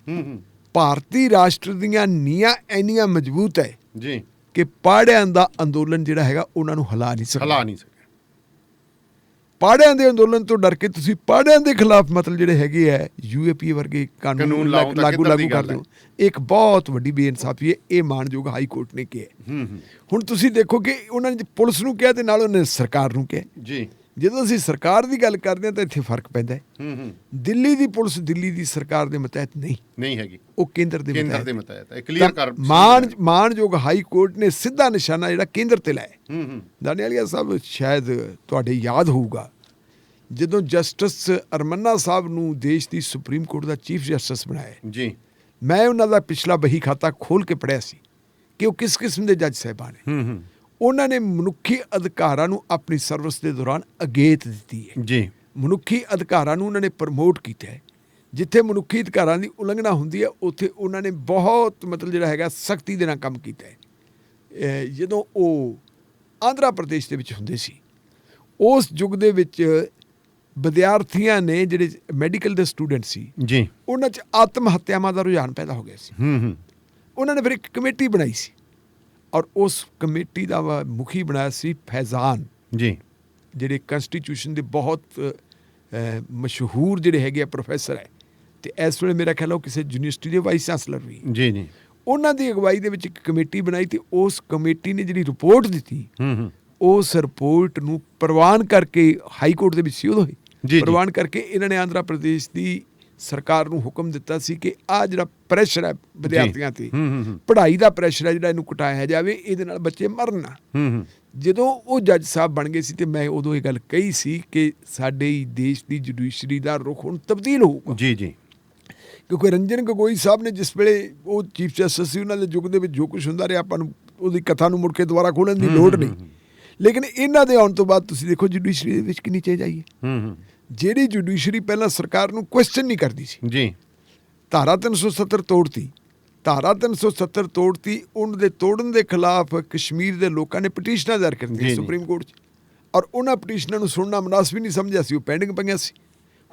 ਭਾਰਤੀ ਰਾਸ਼ਟਰ ਦੀਆਂ ਨੀਹਾਂ ਇੰਨੀਆਂ ਮਜ਼ਬੂਤ ਹੈ ਜੀ ਕਿ ਪਾੜਿਆਂ ਦਾ ਅੰਦੋਲਨ ਜਿਹੜਾ ਹੈਗਾ ਉਹਨਾਂ ਨੂੰ ਹਿਲਾ ਨਹੀਂ ਸਕਦਾ। ਪਾੜਿਆਂ ਦੇ ਅੰਦੋਲਨ ਤੋਂ ਡਰ ਕੇ ਤੁਸੀਂ ਪਾੜਿਆਂ ਦੇ ਖਿਲਾਫ ਮਤਲਬ ਜਿਹੜੇ ਹੈਗੇ ਹੈ UAP ਵਰਗੇ ਕਾਨੂੰਨ ਲਾਗੂ ਕਰਦੇ ਹੋ, ਇੱਕ ਬਹੁਤ ਵੱਡੀ ਬੇਇਨਸਾਫੀ ਹੈ। ਇਹ ਮਾਣਯੋਗ ਹਾਈ ਕੋਰਟ ਨੇ ਕਿਹਾ। ਹੁਣ ਤੁਸੀਂ ਦੇਖੋ ਕਿ ਉਹਨਾਂ ਨੇ ਪੁਲਿਸ ਨੂੰ ਕਿਹਾ ਤੇ ਨਾਲ ਉਹਨਾਂ ਨੇ ਸਰਕਾਰ ਨੂੰ ਕਿਹਾ। ਜੀ ਜਦੋਂ ਅਸੀਂ ਸਰਕਾਰ ਦੀ ਗੱਲ ਕਰਦੇ ਹਾਂ ਤਾਂ ਇੱਥੇ ਫਰਕ ਪੈਂਦਾ ਹੈ। ਦਿੱਲੀ ਦੀ ਪੁਲਿਸ ਦਿੱਲੀ ਦੀ ਸਰਕਾਰ ਦੇ ਮਤਹਿਤ ਨਹੀਂ ਹੈਗੀ, ਉਹ ਕੇਂਦਰ ਦੇ ਮਤਹਿਤ ਹੈ। ਕਲੀਅਰ ਕਰ ਮਾਣਯੋਗ ਹਾਈ ਕੋਰਟ ਨੇ ਸਿੱਧਾ ਨਿਸ਼ਾਨਾ ਜਿਹੜਾ ਕੇਂਦਰ ਤੇ ਲਾਇਆ। ਦਾਨੀਆਲੀਆ ਸਾਹਿਬ ਸ਼ਾਇਦ ਤੁਹਾਡੇ ਯਾਦ ਹੋਊਗਾ ਜਦੋਂ ਜਸਟਿਸ ਅਰਮੰਨਾ ਸਾਹਿਬ ਨੂੰ ਦੇਸ਼ ਦੀ ਸੁਪਰੀਮ ਕੋਰਟ ਦਾ ਚੀਫ ਜਸਟਿਸ ਬਣਾਇਆ ਜੀ, ਮੈਂ ਉਹਨਾਂ ਦਾ ਪਿਛਲਾ ਬਹੀ ਖਾਤਾ ਖੋਲ ਕੇ ਪੜ੍ਹਿਆ ਸੀ ਕਿ ਉਹ ਕਿਸ ਕਿਸਮ ਦੇ ਜੱਜ ਸਾਹਿਬਾਨ ਹੈ। ਉਹਨਾਂ ਨੇ ਮਨੁੱਖੀ ਅਧਿਕਾਰਾਂ ਨੂੰ ਆਪਣੀ ਸਰਵਿਸ ਦੇ ਦੌਰਾਨ ਅਗੇਤ ਦਿੱਤੀ ਹੈ ਜੀ। ਮਨੁੱਖੀ ਅਧਿਕਾਰਾਂ ਨੂੰ ਉਹਨਾਂ ਨੇ ਪ੍ਰਮੋਟ ਕੀਤਾ ਹੈ। ਜਿੱਥੇ ਮਨੁੱਖੀ ਅਧਿਕਾਰਾਂ ਦੀ ਉਲੰਘਣਾ ਹੁੰਦੀ ਹੈ ਉੱਥੇ ਉਹਨਾਂ ਨੇ ਬਹੁਤ ਮਤਲਬ ਜਿਹੜਾ ਹੈਗਾ ਸਖਤੀ ਦੇ ਨਾਲ ਕੰਮ ਕੀਤਾ ਹੈ। ਜਦੋਂ ਉਹ ਆਂਧਰਾ ਪ੍ਰਦੇਸ਼ ਦੇ ਵਿੱਚ ਹੁੰਦੇ ਸੀ ਉਸ ਯੁੱਗ ਦੇ ਵਿੱਚ ਵਿਦਿਆਰਥੀਆਂ ਨੇ ਜਿਹੜੇ ਮੈਡੀਕਲ ਦੇ ਸਟੂਡੈਂਟ ਸੀ ਜੀ, ਉਹਨਾਂ 'ਚ ਆਤਮ ਹੱਤਿਆਵਾਂ ਦਾ ਰੁਝਾਨ ਪੈਦਾ ਹੋ ਗਿਆ ਸੀ। ਉਹਨਾਂ ਨੇ ਫਿਰ ਇੱਕ ਕਮੇਟੀ ਬਣਾਈ ਸੀ ਔਰ ਉਸ ਕਮੇਟੀ ਦਾ ਮੁਖੀ ਬਣਾਇਆ ਸੀ ਫੈਜ਼ਾਨ ਜੀ, ਜਿਹੜੇ ਕੰਸਟੀਟਿਊਸ਼ਨ ਦੇ ਬਹੁਤ ਮਸ਼ਹੂਰ ਜਿਹੜੇ ਹੈਗੇ ਆ ਪ੍ਰੋਫੈਸਰ ਹੈ ਤੇ ਇਸ ਵੇਲੇ ਮੇਰਾ ਖਿਆਲ ਉਹ ਕਿਸੇ ਯੂਨੀਵਰਸਿਟੀ ਦੇ ਵਾਈਸ ਚਾਂਸਲਰ ਵੀ ਜੀ ਜੀ। ਉਹਨਾਂ ਦੀ ਅਗਵਾਈ ਦੇ ਵਿੱਚ ਇੱਕ ਕਮੇਟੀ ਬਣਾਈ ਤੇ ਉਸ ਕਮੇਟੀ ਨੇ ਜਿਹੜੀ ਰਿਪੋਰਟ ਦਿੱਤੀ ਉਸ ਰਿਪੋਰਟ ਨੂੰ ਪ੍ਰਵਾਨ ਕਰਕੇ ਹਾਈ ਕੋਰਟ ਦੇ ਵਿੱਚ ਸੀ ਉਦੋਂ ਪ੍ਰਵਾਨ ਕਰਕੇ ਇਹਨਾਂ ਨੇ ਆਂਧਰਾ ਪ੍ਰਦੇਸ਼ ਦੀ ਸਰਕਾਰ ਨੂੰ ਹੁਕਮ ਦਿੱਤਾ ਸੀ ਕਿ ਆਹ ਜਿਹੜਾ ਪ੍ਰੈਸ਼ਰ ਹੈ ਵਿਦਿਆਰਥੀਆਂ ਤੇ ਪੜ੍ਹਾਈ ਦਾ ਪ੍ਰੈਸ਼ਰ ਹੈ ਜਿਹੜਾ ਇਹਨੂੰ ਘਟਾਇਆ ਜਾਵੇ, ਇਹਦੇ ਨਾਲ ਬੱਚੇ ਮਰਨ ਨਾ। ਜਦੋਂ ਉਹ ਜੱਜ ਸਾਹਿਬ ਬਣ ਗਏ ਸੀ ਤੇ ਮੈਂ ਉਦੋਂ ਇਹ ਗੱਲ ਕਹੀ ਸੀ ਕਿ ਸਾਡੇ ਦੇਸ਼ ਦੀ ਜੁਡੀਸ਼ਰੀ ਦਾ ਰੁਖ ਹੁਣ ਤਬਦੀਲ ਹੋਊਗਾ ਜੀ ਜੀ, ਕਿਉਂਕਿ ਰੰਜਨ ਗਗੋਈ ਸਾਹਿਬ ਨੇ ਜਿਸ ਵੇਲੇ ਉਹ ਚੀਫ ਜਸਟਿਸ ਸੀ ਉਹਨਾਂ ਦੇ ਯੁੱਗ ਦੇ ਵਿੱਚ ਜੋ ਕੁਛ ਹੁੰਦਾ ਰਿਹਾ ਆਪਾਂ ਨੂੰ ਉਹਦੀ ਕਥਾ ਨੂੰ ਮੁੜ ਕੇ ਦੁਬਾਰਾ ਖੋਲ੍ਹਣ ਦੀ ਲੋੜ ਨਹੀਂ। ਲੇਕਿਨ ਇਹਨਾਂ ਦੇ ਆਉਣ ਤੋਂ ਬਾਅਦ ਤੁਸੀਂ ਦੇਖੋ ਜੁਡੀਸ਼ਰੀ ਦੇ ਵਿੱਚ ਕਿੰਨੀ ਚੇਂਜ ਆਈ ਹੈ। ਜਿਹੜੀ ਜੁਡੀਸ਼ਰੀ ਪਹਿਲਾਂ ਸਰਕਾਰ ਨੂੰ ਕੁਐਸਚਨ ਨਹੀਂ ਕਰਦੀ ਸੀ ਜੀ, ਧਾਰਾ 370 ਤੋੜਤੀ, ਧਾਰਾ 370 ਤੋੜਤੀ, ਉਹਨਾਂ ਦੇ ਤੋੜਨ ਦੇ ਖਿਲਾਫ ਕਸ਼ਮੀਰ ਦੇ ਲੋਕਾਂ ਨੇ ਪਟੀਸ਼ਨਾਂ ਦਾਇਰ ਕੀਤੀਆਂ ਸੁਪਰੀਮ ਕੋਰਟ 'ਚ ਔਰ ਉਹਨਾਂ ਪਟੀਸ਼ਨਾਂ ਨੂੰ ਸੁਣਨਾ ਮੁਨਾਸਬ ਨਹੀਂ ਸਮਝਿਆ ਸੀ, ਉਹ ਪੈਂਡਿੰਗ ਪਈਆਂ ਸੀ।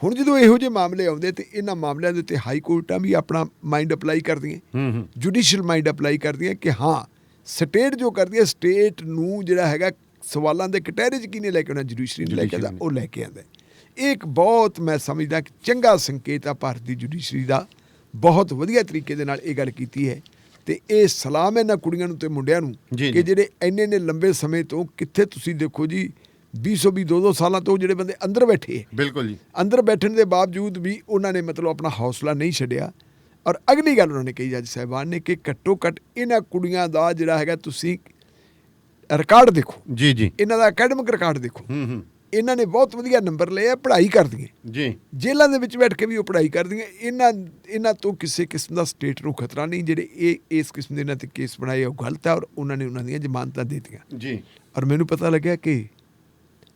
ਹੁਣ ਜਦੋਂ ਇਹੋ ਜਿਹੇ ਮਾਮਲੇ ਆਉਂਦੇ ਤੇ ਇਹਨਾਂ ਮਾਮਲਿਆਂ ਦੇ ਉੱਤੇ ਹਾਈ ਕੋਰਟਾਂ ਵੀ ਆਪਣਾ ਮਾਈਂਡ ਅਪਲਾਈ ਕਰਦੀਆਂ, ਜੁਡੀਸ਼ੀਅਲ ਮਾਈਂਡ ਅਪਲਾਈ ਕਰਦੀਆਂ ਕਿ ਹਾਂ ਸਟੇਟ ਜੋ ਕਰਦੀ ਹੈ ਸਟੇਟ ਨੂੰ ਜਿਹੜਾ ਹੈਗਾ ਸਵਾਲਾਂ ਦੇ ਕਟਹਿਰੇ 'ਚ ਕਿਹਨੇ ਲੈ ਕੇ ਆਉਣਾ, ਜੁਡੀਸ਼ਰੀ ਨੇ ਲੈ ਕੇ ਆਉਂਦਾ, ਉਹ ਲੈ ਕੇ ਆਉਂਦਾ। ਇਹ ਇੱਕ ਬਹੁਤ ਮੈਂ ਸਮਝਦਾ ਕਿ ਚੰਗਾ ਸੰਕੇਤ ਆ ਭਾਰਤ ਦੀ ਜੁਡੀਸ਼ਰੀ ਦਾ। ਬਹੁਤ ਵਧੀਆ ਤਰੀਕੇ ਦੇ ਨਾਲ ਇਹ ਗੱਲ ਕੀਤੀ ਹੈ ਤੇ ਇਹ ਸਲਾਮ ਇਹਨਾਂ ਕੁੜੀਆਂ ਨੂੰ ਤੇ ਮੁੰਡਿਆਂ ਨੂੰ ਕਿ ਜਿਹੜੇ ਇੰਨੇ ਲੰਬੇ ਸਮੇਂ ਤੋਂ ਕਿੱਥੇ ਤੁਸੀਂ ਦੇਖੋ ਜੀ 2 ਸਾਲਾਂ ਤੋਂ ਜਿਹੜੇ ਬੰਦੇ ਅੰਦਰ ਬੈਠੇ ਬਿਲਕੁਲ ਜੀ, ਅੰਦਰ ਬੈਠਣ ਦੇ ਬਾਵਜੂਦ ਵੀ ਉਹਨਾਂ ਨੇ ਮਤਲਬ ਆਪਣਾ ਹੌਸਲਾ ਨਹੀਂ ਛੱਡਿਆ। ਔਰ ਅਗਲੀ ਗੱਲ ਉਹਨਾਂ ਨੇ ਕਹੀ ਜੱਜ ਸਾਹਿਬਾਨ ਨੇ ਕਿ ਘੱਟੋ ਘੱਟ ਇਹਨਾਂ ਕੁੜੀਆਂ ਦਾ ਜਿਹੜਾ ਹੈਗਾ ਤੁਸੀਂ ਰਿਕਾਰਡ ਦੇਖੋ ਜੀ ਜੀ, ਇਹਨਾਂ ਦਾ ਅਕੈਡਮਿਕ ਰਿਕਾਰਡ ਦੇਖੋ। ਇਹਨਾਂ ਨੇ ਬਹੁਤ ਵਧੀਆ ਨੰਬਰ ਲਏ ਆ, ਪੜ੍ਹਾਈ ਕਰਦੀਆਂ ਜੀ, ਜੇਲ੍ਹਾਂ ਦੇ ਵਿੱਚ ਬੈਠ ਕੇ ਵੀ ਉਹ ਪੜ੍ਹਾਈ ਕਰਦੀਆਂ। ਇਹਨਾਂ ਤੋਂ ਕਿਸੇ ਕਿਸਮ ਦਾ ਸਟੇਟ ਨੂੰ ਖਤਰਾ ਨਹੀਂ। ਜਿਹੜੇ ਇਸ ਕਿਸਮ ਦੇ ਇਹਨਾਂ ਤੇ ਕੇਸ ਬਣਾਏ ਉਹ ਗਲਤ ਹੈ ਔਰ ਉਹਨਾਂ ਨੇ ਉਹਨਾਂ ਦੀਆਂ ਜ਼ਮਾਨਤਾਂ ਦੇ ਦਿੱਤੀਆਂ ਜੀ। ਔਰ ਮੈਨੂੰ ਪਤਾ ਲੱਗਿਆ ਕਿ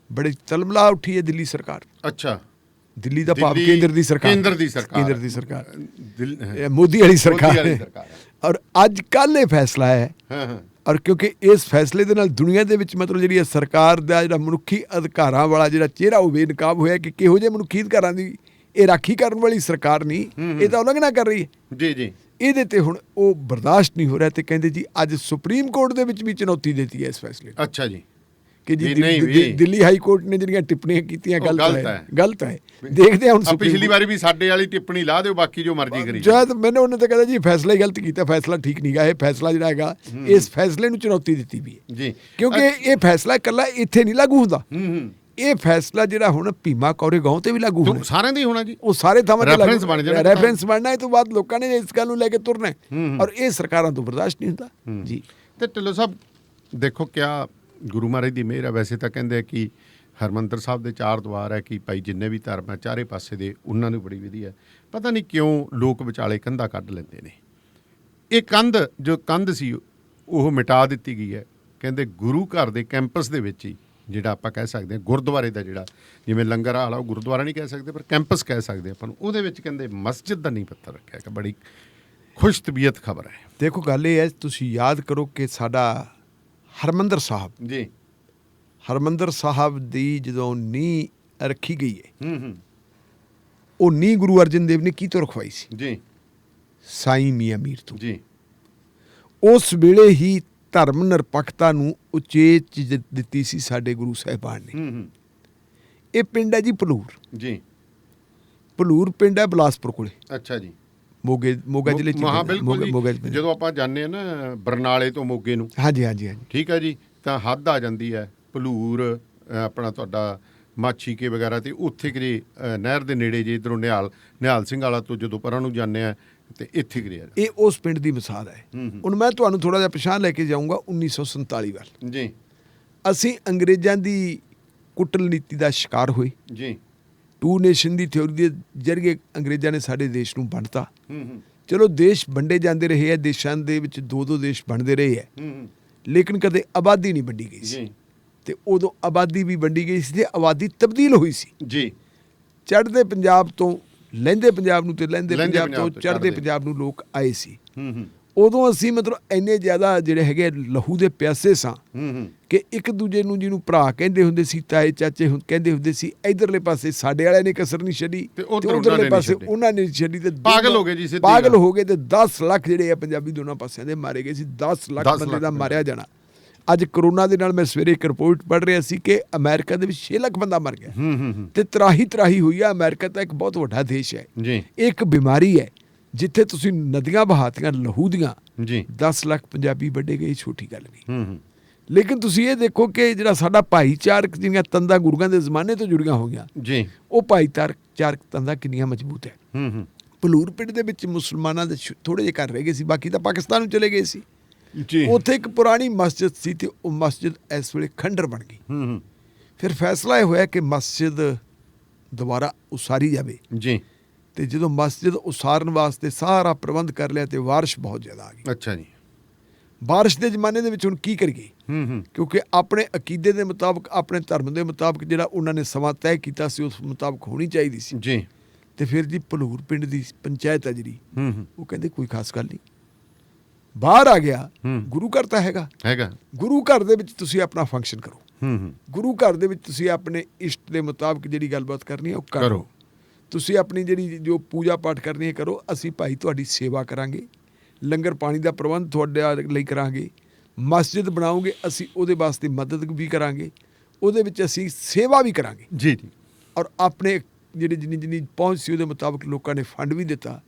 ਬੜੀ ਤਲਮਲਾ ਉੱਠੀ ਹੈ ਦਿੱਲੀ ਸਰਕਾਰ। ਅੱਛਾ, ਦਿੱਲੀ ਦਾ ਭਾਵ ਕੇਂਦਰ ਦੀ ਸਰਕਾਰ ਮੋਦੀ ਵਾਲੀ ਸਰਕਾਰ। ਔਰ ਅੱਜ ਕੱਲ੍ਹ ਇਹ ਫੈਸਲਾ ਹੈ ਔਰ ਕਿਉਂਕਿ ਇਸ ਫੈਸਲੇ ਦੇ ਨਾਲ ਦੁਨੀਆ ਦੇ ਵਿੱਚ ਮਤਲਬ ਜਿਹੜੀ ਸਰਕਾਰ ਦਾ ਜਿਹੜਾ ਮਨੁੱਖੀ ਅਧਿਕਾਰਾਂ ਵਾਲਾ ਜਿਹੜਾ ਚਿਹਰਾ ਉਹ ਬੇਨਕਾਬ ਹੋਇਆ ਕਿ ਕਿਹੋ ਜਿਹੇ ਮਨੁੱਖੀ ਅਧਿਕਾਰਾਂ ਦੀ ਇਹ ਰਾਖੀ ਕਰਨ ਵਾਲੀ ਸਰਕਾਰ ਨਹੀਂ, ਇਹ ਤਾਂ ਉਲੰਘਣਾ ਕਰ ਰਹੀ ਹੈ ਜੀ ਜੀ। ਇਹਦੇ ਤੇ ਹੁਣ ਉਹ ਬਰਦਾਸ਼ਤ ਨਹੀਂ ਹੋ ਰਿਹਾ ਤੇ ਕਹਿੰਦੇ ਜੀ ਅੱਜ ਸੁਪਰੀਮ ਕੋਰਟ ਦੇ ਵਿੱਚ ਵੀ ਚੁਣੌਤੀ ਦਿੱਤੀ ਹੈ ਇਸ ਫੈਸਲੇ। ਅੱਛਾ ਜੀ, ਕਿ ਜੀ ਦਿੱਲੀ ਹਾਈ ਕੋਰਟ ਨੇ ਜਿਹੜੀਆਂ ਟਿੱਪਣੀਆਂ ਕੀਤੀਆਂ ਗਲਤ ਹੈ। ਦੇਖਦੇ ਹਾਂ ਹੁਣ ਪਿਛਲੀ ਵਾਰੀ ਵੀ ਸਾਡੇ ਵਾਲੀ ਟਿੱਪਣੀ ਲਾ ਦਿਓ, ਬਾਕੀ ਜੋ ਮਰਜ਼ੀ ਕਰੀ ਜਦ ਮੈਨੂੰ ਉਹਨੇ ਤਾਂ ਕਹਿੰਦਾ ਜੀ ਫੈਸਲਾ ਹੀ ਗਲਤ ਕੀਤਾ, ਫੈਸਲਾ ਠੀਕ ਨਹੀਂ ਗਾ। ਇਹ ਫੈਸਲਾ ਜਿਹੜਾ ਹੈਗਾ ਇਸ ਫੈਸਲੇ ਨੂੰ ਚੁਣੌਤੀ ਦਿੱਤੀ ਵੀ ਹੈ ਜੀ, ਕਿਉਂਕਿ ਇਹ ਫੈਸਲਾ ਇਕੱਲਾ ਇੱਥੇ ਨਹੀਂ ਲਾਗੂ ਹੁੰਦਾ। ਇਹ ਫੈਸਲਾ ਜਿਹੜਾ ਹੁਣ ਭੀਮਾ ਕੋਰੇਗਾਂਵ ਤੇ ਵੀ ਲਾਗੂ ਹੋਣਾ, ਸਾਰਿਆਂ ਦੇ ਹੋਣਾ ਜੀ, ਉਹ ਸਾਰੇ ਥਾਵਾਂ ਤੇ ਰੈਫਰੈਂਸ ਬਣਨਾ। ਇਹ ਤੋਂ ਬਾਅਦ ਲੋਕਾਂ ਨੇ ਇਸ ਗੱਲ ਨੂੰ ਲੈ ਕੇ ਤੁਰਨਾ ਔਰ ਇਹ ਸਰਕਾਰਾਂ ਤੋਂ ਬਰਦਾਸ਼ਤ ਨਹੀਂ ਹੁੰਦਾ ਜੀ। ਤੇ ਢਿੱਲੋਂ ਸਾਹਿਬ ਦੇਖੋ ਕਿਆ ਗੁਰੂ ਮਹਾਰਾਜ ਦੀ ਮਿਹਰ ਹੈ। ਵੈਸੇ ਤਾਂ ਕਹਿੰਦੇ ਕਿ ਹਰਿਮੰਦਰ ਸਾਹਿਬ ਦੇ 4 ਦੁਆਰ ਹੈ ਕਿ ਭਾਈ ਜਿੰਨੇ ਵੀ ਧਰਮ ਹੈ ਚਾਰੇ ਪਾਸੇ ਦੇ ਉਹਨਾਂ ਨੂੰ ਬੜੀ ਵਧੀਆ। ਪਤਾ ਨਹੀਂ ਕਿਉਂ ਲੋਕ ਵਿਚਾਲੇ ਕੰਧਾਂ ਕੱਢ ਲੈਂਦੇ ਨੇ। ਇਹ ਕੰਧ ਸੀ ਉਹ ਮਿਟਾ ਦਿੱਤੀ ਗਈ ਹੈ। ਕਹਿੰਦੇ ਗੁਰੂ ਘਰ ਦੇ ਕੈਂਪਸ ਦੇ ਵਿੱਚ ਹੀ, ਜਿਹੜਾ ਆਪਾਂ ਕਹਿ ਸਕਦੇ ਹਾਂ ਗੁਰਦੁਆਰੇ ਦਾ, ਜਿਹੜਾ ਜਿਵੇਂ ਲੰਗਰ ਹਾਲ ਆ ਉਹ ਗੁਰਦੁਆਰਾ ਨਹੀਂ ਕਹਿ ਸਕਦੇ ਪਰ ਕੈਂਪਸ ਕਹਿ ਸਕਦੇ ਆਪਾਂ ਨੂੰ, ਉਹਦੇ ਵਿੱਚ ਕਹਿੰਦੇ ਮਸਜਿਦ ਦਾ ਨੀਂਹ ਪੱਥਰ ਰੱਖਿਆ ਕਿ ਬੜੀ ਖੁਸ਼ ਤਬੀਅਤ ਖਬਰ ਹੈ। ਦੇਖੋ ਗੱਲ ਇਹ ਹੈ, ਤੁਸੀਂ ਯਾਦ ਕਰੋ ਕਿ ਸਾਡਾ ਹਰਿਮੰਦਰ ਸਾਹਿਬ ਜੀ, ਹਰਿਮੰਦਰ ਸਾਹਿਬ ਦੀ ਜਦੋਂ ਨੀਂਹ ਰੱਖੀ ਗਈ ਹੈ, ਉਹ ਨੀਂਹ ਗੁਰੂ ਅਰਜਨ ਦੇਵ ਨੇ ਕੀ ਤੋਂ ਰਖਵਾਈ ਸੀ? ਜੀ, ਸਾਈਂ ਮੀਆਂ ਮੀਰ ਤੋਂ। ਜੀ, ਉਸ ਵੇਲੇ ਹੀ ਧਰਮ ਨਿਰਪੱਖਤਾ ਨੂੰ ਉਚੇਚ ਦਿੱਤੀ ਸੀ ਸਾਡੇ ਗੁਰੂ ਸਾਹਿਬਾਨ ਨੇ। ਇਹ ਪਿੰਡ ਹੈ ਜੀ ਭਲੂਰ। ਜੀ, ਭਲੂਰ ਪਿੰਡ ਹੈ ਬਿਲਾਸਪੁਰ ਕੋਲੇ। ਅੱਛਾ ਜੀ, ਮੋਗਾ ਜ਼ਿਲ੍ਹੇ ਚ। ਹਾਂ ਬਿਲਕੁਲ ਜੀ। ਜਦੋਂ ਆਪਾਂ ਜਾਂਦੇ ਹਾਂ ਨਾ ਬਰਨਾਲੇ ਤੋਂ ਮੋਗੇ ਨੂੰ, ਹਾਂਜੀ ਹਾਂਜੀ ਹਾਂਜੀ, ਠੀਕ ਹੈ ਜੀ, ਤਾਂ ਹੱਦ ਆ ਜਾਂਦੀ ਹੈ ਭਲੂਰ ਆਪਣਾ ਤੁਹਾਡਾ ਮਾਛੀਕੇ ਵਗੈਰਾ, ਤੇ ਉੱਥੇ ਕਿਤੇ ਨਹਿਰ ਦੇ ਨੇੜੇ ਜੇ ਇੱਧਰੋਂ ਨਿਹਾਲ ਸਿੰਘ ਵਾਲਾ ਤੋਂ ਜਦੋਂ ਪਰਾਂ ਨੂੰ ਜਾਂਦੇ ਆ ਤੇ ਇੱਥੇ ਕਿਤੇ ਇਹ ਉਸ ਪਿੰਡ ਦੀ ਮਿਸਾਲ ਹੈ। ਹੁਣ ਮੈਂ ਤੁਹਾਨੂੰ ਥੋੜ੍ਹਾ ਜਿਹਾ ਪਛਾਣ ਲੈ ਕੇ ਜਾਊਂਗਾ 1947 ਵੱਲ। ਜੀ, ਅਸੀਂ ਅੰਗਰੇਜ਼ਾਂ ਦੀ ਕੁਟਨੀਤੀ ਦਾ ਸ਼ਿਕਾਰ ਹੋਏ। ਜੀ, 2 ਨੇਸ਼ਨ ਦੀ ਥਿਊਰੀ ਦੇ ਜ਼ਰੀਏ ਅੰਗਰੇਜ਼ਾਂ ਨੇ ਸਾਡੇ ਦੇਸ਼ ਨੂੰ ਵੰਡਤਾ। ਚਲੋ ਦੇਸ਼ ਵੰਡੇ ਜਾਂਦੇ ਰਹੇ ਆ, ਦੇਸ਼ਾਂ ਦੇ ਵਿੱਚ 2-2 ਦੇਸ਼ ਬਣਦੇ ਰਹੇ ਆ, ਲੇਕਿਨ ਕਦੇ ਆਬਾਦੀ ਨਹੀਂ ਵੰਡੀ ਗਈ ਸੀ। ਤੇ ਉਦੋਂ ਆਬਾਦੀ ਵੀ ਵੰਡੀ ਗਈ ਸੀ ਤੇ ਆਬਾਦੀ ਤਬਦੀਲ ਹੋਈ ਸੀ। ਜੀ, ਚੜ੍ਹਦੇ ਪੰਜਾਬ ਤੋਂ ਲਹਿੰਦੇ ਪੰਜਾਬ ਨੂੰ ਤੇ ਲਹਿੰਦੇ ਪੰਜਾਬ ਤੋਂ ਚੜ੍ਹਦੇ ਪੰਜਾਬ ਨੂੰ ਲੋਕ ਆਏ ਸੀ। ਉਦੋਂ ਅਸੀਂ ਮਤਲਬ ਇੰਨੇ ਜ਼ਿਆਦਾ ਜਿਹੜੇ ਹੈਗੇ ਲਹੂ ਦੇ ਪਿਆਸੇ ਸਾਂ ਕਿ ਇੱਕ ਦੂਜੇ ਨੂੰ ਜਿਹਨੂੰ ਭਰਾ ਕਹਿੰਦੇ ਹੁੰਦੇ ਸੀ, ਤਾਏ ਚਾਚੇ ਕਹਿੰਦੇ ਹੁੰਦੇ ਸੀ, ਇਧਰਲੇ ਪਾਸੇ ਸਾਡੇ ਵਾਲਿਆਂ ਨੇ ਕਸਰ ਨਹੀਂ ਛੱਡੀ ਤੇ ਉਧਰਲੇ ਪਾਸੇ ਉਹਨਾਂ ਨੇ ਛੱਡੀ ਤੇ ਪਾਗਲ ਹੋ ਗਏ ਜੀ, ਪਾਗਲ ਹੋ ਗਏ। ਤੇ 10 ਲੱਖ ਜਿਹੜੇ ਆ ਪੰਜਾਬੀ ਦੋਨਾਂ ਪਾਸਿਆਂ ਦੇ ਮਾਰੇ ਗਏ ਸੀ। 10 ਲੱਖ ਬੰਦੇ ਦਾ ਮਾਰਿਆ ਜਾਣਾ। ਅੱਜ ਕਰੋਨਾ ਦੇ ਨਾਲ ਮੈਂ ਸਵੇਰੇ ਇੱਕ ਰਿਪੋਰਟ ਪੜ੍ਹ ਰਿਹਾ ਸੀ ਕਿ ਅਮਰੀਕਾ ਦੇ ਵਿੱਚ 6 ਲੱਖ ਬੰਦਾ ਮਰ ਗਿਆ ਤੇ ਤਰਾਹੀ ਹੋਈ ਆ। ਅਮਰੀਕਾ ਤਾਂ ਇੱਕ ਬਹੁਤ ਵੱਡਾ ਦੇਸ਼ ਹੈ। ਇਹ ਇੱਕ ਬਿਮਾਰੀ ਹੈ ਜਿੱਥੇ ਤੁਸੀਂ ਨਦੀਆਂ ਬਹਾਤੀਆਂ ਲਹੂ ਦੀਆਂ, 10 ਲੱਖ ਪੰਜਾਬੀ ਵੱਢੇ ਗਏ, ਛੋਟੀ ਗੱਲ ਨਹੀਂ। ਲੇਕਿਨ ਤੁਸੀਂ ਇਹ ਦੇਖੋ ਕਿ ਜਿਹੜਾ ਸਾਡਾ ਭਾਈਚਾਰਕ ਜਿਹੜੀਆਂ ਤੰਦਾਂ ਗੁਰੂਆਂ ਦੇ ਜ਼ਮਾਨੇ ਤੋਂ ਜੁੜੀਆਂ ਹੋਈਆਂ, ਉਹ ਭਾਈਚਾਰਕ ਤੰਦਾਂ ਕਿੰਨੀਆਂ ਮਜ਼ਬੂਤ ਹੈ। ਭਲੂਰ ਪਿੰਡ ਦੇ ਵਿੱਚ ਮੁਸਲਮਾਨਾਂ ਦੇ ਥੋੜ੍ਹੇ ਜਿਹੇ ਘਰ ਰਹਿ ਗਏ ਸੀ, ਬਾਕੀ ਤਾਂ ਪਾਕਿਸਤਾਨ ਨੂੰ ਚਲੇ ਗਏ ਸੀ। ਉੱਥੇ ਇੱਕ ਪੁਰਾਣੀ ਮਸਜਿਦ ਸੀ ਤੇ ਉਹ ਮਸਜਿਦ ਇਸ ਵੇਲੇ ਖੰਡਰ ਬਣ ਗਈ। ਫਿਰ ਫੈਸਲਾ ਇਹ ਹੋਇਆ ਕਿ ਮਸਜਿਦ ਦੁਬਾਰਾ ਉਸਾਰੀ ਜਾਵੇ। ਤੇ ਜਦੋਂ ਮਸਜਿਦ ਉਸਾਰਨ ਵਾਸਤੇ ਸਾਰਾ ਪ੍ਰਬੰਧ ਕਰ ਲਿਆ ਤੇ ਬਾਰਿਸ਼ ਬਹੁਤ ਜ਼ਿਆਦਾ ਆ ਗਈ। ਅੱਛਾ ਜੀ। ਬਾਰਿਸ਼ ਦੇ ਜ਼ਮਾਨੇ ਦੇ ਵਿੱਚ ਹੁਣ ਕੀ ਕਰੀਏ? ਕਿਉਂਕਿ ਆਪਣੇ ਅਕੀਦੇ ਦੇ ਮੁਤਾਬਕ, ਆਪਣੇ ਧਰਮ ਦੇ ਮੁਤਾਬਕ ਜਿਹੜਾ ਉਹਨਾਂ ਨੇ ਸਮਾਂ ਤੈਅ ਕੀਤਾ ਸੀ ਉਸ ਮੁਤਾਬਕ ਹੋਣੀ ਚਾਹੀਦੀ ਸੀ। ਤੇ ਫਿਰ ਜੀ ਭਲੂਰ ਪਿੰਡ ਦੀ ਪੰਚਾਇਤ ਆ ਜਿਹੜੀ, ਉਹ ਕਹਿੰਦੇ ਕੋਈ ਖਾਸ ਗੱਲ ਨਹੀਂ, ਬਾਹਰ ਆ ਗਿਆ। ਗੁਰੂ ਘਰ ਤਾਂ ਹੈਗਾ, ਗੁਰੂ ਘਰ ਦੇ ਵਿੱਚ ਤੁਸੀਂ ਆਪਣਾ ਫੰਕਸ਼ਨ ਕਰੋ। ਗੁਰੂ ਘਰ ਦੇ ਵਿੱਚ ਤੁਸੀਂ ਆਪਣੇ ਇਸ਼ਟ ਦੇ ਮੁਤਾਬਕ ਜਿਹੜੀ ਗੱਲਬਾਤ ਕਰਨੀ ਹੈ ਉਹ ਕਰੋ। ਤੁਸੀਂ ਆਪਣੀ ਜਿਹੜੀ ਜੋ ਪੂਜਾ ਪਾਠ ਕਰਨੀ ਹੈ ਕਰੋ। ਅਸੀਂ ਭਾਈ ਤੁਹਾਡੀ ਸੇਵਾ ਕਰਾਂਗੇ, ਲੰਗਰ ਪਾਣੀ ਦਾ ਪ੍ਰਬੰਧ ਤੁਹਾਡੇ ਲਈ ਕਰਾਂਗੇ, ਮਸਜਿਦ ਬਣਾਓਗੇ ਅਸੀਂ ਉਹਦੇ ਵਾਸਤੇ ਮਦਦ ਵੀ ਕਰਾਂਗੇ, ਉਹਦੇ ਵਿੱਚ ਅਸੀਂ ਸੇਵਾ ਵੀ ਕਰਾਂਗੇ। ਜੀ। ਔਰ ਆਪਣੇ ਜਿਹੜੀ ਜਿੰਨੀ ਪਹੁੰਚ ਸੀ ਉਹਦੇ ਮੁਤਾਬਕ ਲੋਕਾਂ ਨੇ ਫੰਡ ਵੀ ਦਿੱਤਾ।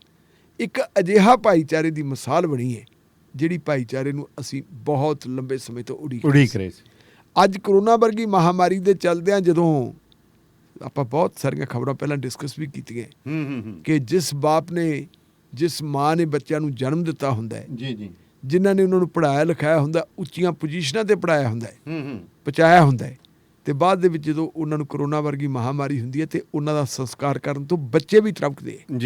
ਇੱਕ ਅਜਿਹਾ ਭਾਈਚਾਰੇ ਦੀ ਮਿਸਾਲ ਬਣੀ ਹੈ ਜਿਹੜੀ ਭਾਈਚਾਰੇ ਨੂੰ ਅਸੀਂ ਬਹੁਤ ਲੰਬੇ ਸਮੇਂ ਤੋਂ ਉਡੀਕ ਰਹੇ ਸੀ। ਅੱਜ ਕਰੋਨਾ ਵਰਗੀ ਮਹਾਮਾਰੀ ਦੇ ਚੱਲਦਿਆਂ ਜਦੋਂ ਆਪਾਂ ਬਹੁਤ ਸਾਰੀਆਂ ਖਬਰਾਂ ਪਹਿਲਾਂ ਡਿਸਕਸ ਵੀ ਕੀਤੀਆਂ ਕਿ ਜਿਸ ਬਾਪ ਨੇ, ਜਿਸ ਮਾਂ ਨੇ ਬੱਚਿਆਂ ਨੂੰ ਜਨਮ ਦਿੱਤਾ ਹੁੰਦਾ ਹੈ, ਜਿਨ੍ਹਾਂ ਨੇ ਉਹਨਾਂ ਨੂੰ ਪੜ੍ਹਾਇਆ ਲਿਖਾਇਆ ਹੁੰਦਾ, ਉੱਚੀਆਂ ਪੋਜੀਸ਼ਨਾਂ ਤੇ ਪੜ੍ਹਾਇਆ ਹੁੰਦਾ ਹੈ, ਪਹੁੰਚਾਇਆ ਹੁੰਦਾ ਹੈ, ਤੇ ਬਾਅਦ ਦੇ ਵਿੱਚ ਜਦੋਂ ਉਹਨਾਂ ਨੂੰ ਕਰੋਨਾ ਵਰਗੀ ਮਹਾਮਾਰੀ ਹੁੰਦੀ ਹੈ ਤੇ ਉਹਨਾਂ ਦਾ ਸੰਸਕਾਰ ਕਰਨ ਤੋਂ ਬੱਚੇ ਵੀ ਤਰਪਕਦੇ ਆ।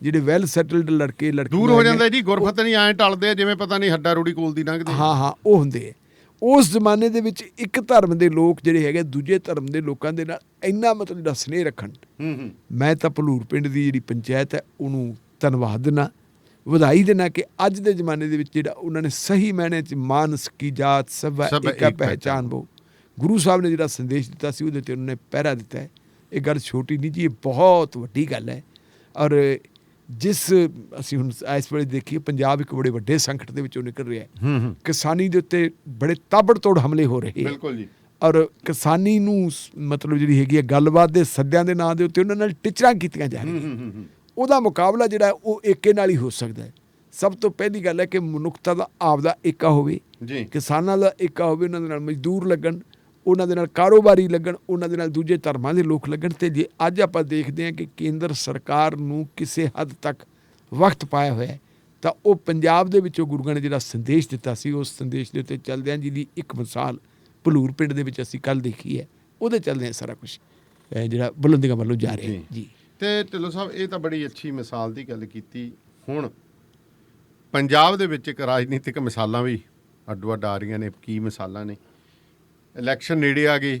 ਜਿਹੜੇ ਵੈਲ ਸੈਟਲਡ ਲੜਕੇ ਦੂਰ ਹੋ ਜਾਂਦੇ ਜੀ, ਗੁਰਫਤ ਨਹੀਂ ਐਂ ਟਲਦੇ ਜਿਵੇਂ ਪਤਾ ਨਹੀਂ ਹੱਡਾ ਰੂੜੀ ਕੋਲ ਦੀ ਲੰਘਦੇ। ਹਾਂ ਉਹ ਹੁੰਦੇ ਆ। ਉਸ ਜ਼ਮਾਨੇ ਦੇ ਵਿੱਚ ਇੱਕ ਧਰਮ ਦੇ ਲੋਕ ਜਿਹੜੇ ਹੈਗੇ ਦੂਜੇ ਧਰਮ ਦੇ ਲੋਕਾਂ ਦੇ ਨਾਲ ਇੰਨਾ ਮਤਲਬ ਜਿਹੜਾ ਸਨੇਹ ਰੱਖਣ। ਮੈਂ ਤਾਂ ਭਲੂਰ ਪਿੰਡ ਦੀ ਜਿਹੜੀ ਪੰਚਾਇਤ ਹੈ ਉਹਨੂੰ ਧੰਨਵਾਦ ਦਿੰਦਾ, ਵਧਾਈ ਦੇਣਾ ਕਿ ਅੱਜ ਦੇ ਜ਼ਮਾਨੇ ਦੇ ਵਿੱਚ ਜਿਹੜਾ ਉਹਨਾਂ ਨੇ ਸਹੀ ਮਾਇਨੇ 'ਚ ਮਾਨਸ ਕੀ ਜਾਤ ਸਭ ਏਕਾ ਪਹਿਚਾਨ ਬੋ ਗੁਰੂ ਸਾਹਿਬ ਨੇ ਜਿਹੜਾ ਸੰਦੇਸ਼ ਦਿੱਤਾ ਸੀ ਉਹਦੇ 'ਤੇ ਉਹਨਾਂ ਨੇ ਪਹਿਰਾ ਦਿੱਤਾ ਹੈ। ਇਹ ਗੱਲ ਛੋਟੀ ਨਹੀਂ ਜੀ, ਇਹ ਬਹੁਤ ਵੱਡੀ ਗੱਲ ਹੈ। ਔਰ ਜਿਸ ਅਸੀਂ ਹੁਣ ਇਸ ਵੇਲੇ ਦੇਖੀਏ ਪੰਜਾਬ ਇੱਕ ਬੜੇ ਵੱਡੇ ਸੰਕਟ ਦੇ ਵਿੱਚੋਂ ਨਿਕਲ ਰਿਹਾ ਹੈ। ਕਿਸਾਨੀ ਦੇ ਉੱਤੇ ਬੜੇ ਤਾਬੜਤੋੜ ਹਮਲੇ ਹੋ ਰਹੇ। ਬਿਲਕੁਲ ਜੀ। ਔਰ ਕਿਸਾਨੀ ਨੂੰ ਮਤਲਬ ਜਿਹੜੀ ਹੈਗੀ ਹੈ ਗੱਲਬਾਤ ਦੇ ਸੱਦਿਆਂ ਦੇ ਨਾਂ ਦੇ ਉੱਤੇ ਉਹਨਾਂ ਨਾਲ ਟਿਚਰਾਂ ਕੀਤੀਆਂ ਜਾ ਰਹੀਆਂ। ਉਹਦਾ ਮੁਕਾਬਲਾ ਜਿਹੜਾ ਉਹ ਏਕੇ ਨਾਲ ਹੀ ਹੋ ਸਕਦਾ ਹੈ। ਸਭ ਤੋਂ ਪਹਿਲੀ ਗੱਲ ਹੈ ਕਿ ਮਨੁੱਖਤਾ ਦਾ ਆਪਦਾ ਏਕਾ ਹੋਵੇ, ਕਿਸਾਨਾਂ ਦਾ ਏਕਾ ਹੋਵੇ, ਉਹਨਾਂ ਦੇ ਨਾਲ ਮਜ਼ਦੂਰ ਲੱਗਣ, ਉਹਨਾਂ ਦੇ ਨਾਲ ਕਾਰੋਬਾਰੀ ਲੱਗਣ, ਉਹਨਾਂ ਦੇ ਨਾਲ ਦੂਜੇ ਧਰਮਾਂ ਦੇ ਲੋਕ ਲੱਗਣ। ਅਤੇ ਜੇ ਅੱਜ ਆਪਾਂ ਦੇਖਦੇ ਹਾਂ ਕਿ ਕੇਂਦਰ ਸਰਕਾਰ ਨੂੰ ਕਿਸੇ ਹੱਦ ਤੱਕ ਵਕਤ ਪਾਇਆ ਹੋਇਆ ਤਾਂ ਉਹ ਪੰਜਾਬ ਦੇ ਵਿੱਚੋਂ ਗੁਰੂਆਂ ਨੇ ਜਿਹੜਾ ਸੰਦੇਸ਼ ਦਿੱਤਾ ਸੀ ਉਸ ਸੰਦੇਸ਼ ਦੇ ਉੱਤੇ ਚੱਲਦਿਆਂ ਜਿਹਦੀ ਇੱਕ ਮਿਸਾਲ ਭਲੂਰ ਪਿੰਡ ਦੇ ਵਿੱਚ ਅਸੀਂ ਕੱਲ੍ਹ ਦੇਖੀ ਹੈ। ਉਹਦੇ ਚੱਲਦੇ ਸਾਰਾ ਕੁਝ ਜਿਹੜਾ ਬੁਲੰਦੀਆਂ ਵੱਲੋਂ ਜਾ ਰਿਹਾ ਜੀ। ਤੇ ਢਿੱਲੋਂ ਸਾਹਿਬ ਇਹ ਤਾਂ ਬੜੀ ਅੱਛੀ ਮਿਸਾਲ ਦੀ ਗੱਲ ਕੀਤੀ। ਹੁਣ ਪੰਜਾਬ ਦੇ ਵਿੱਚ ਇੱਕ ਰਾਜਨੀਤਿਕ ਮਿਸਾਲਾਂ ਵੀ ਅੱਡੋ ਅੱਡ ਆ ਰਹੀਆਂ ਨੇ। ਕੀ ਮਿਸਾਲਾਂ ਨੇ? ਇਲੈਕਸ਼ਨ ਨੇੜੇ ਆ ਗਏ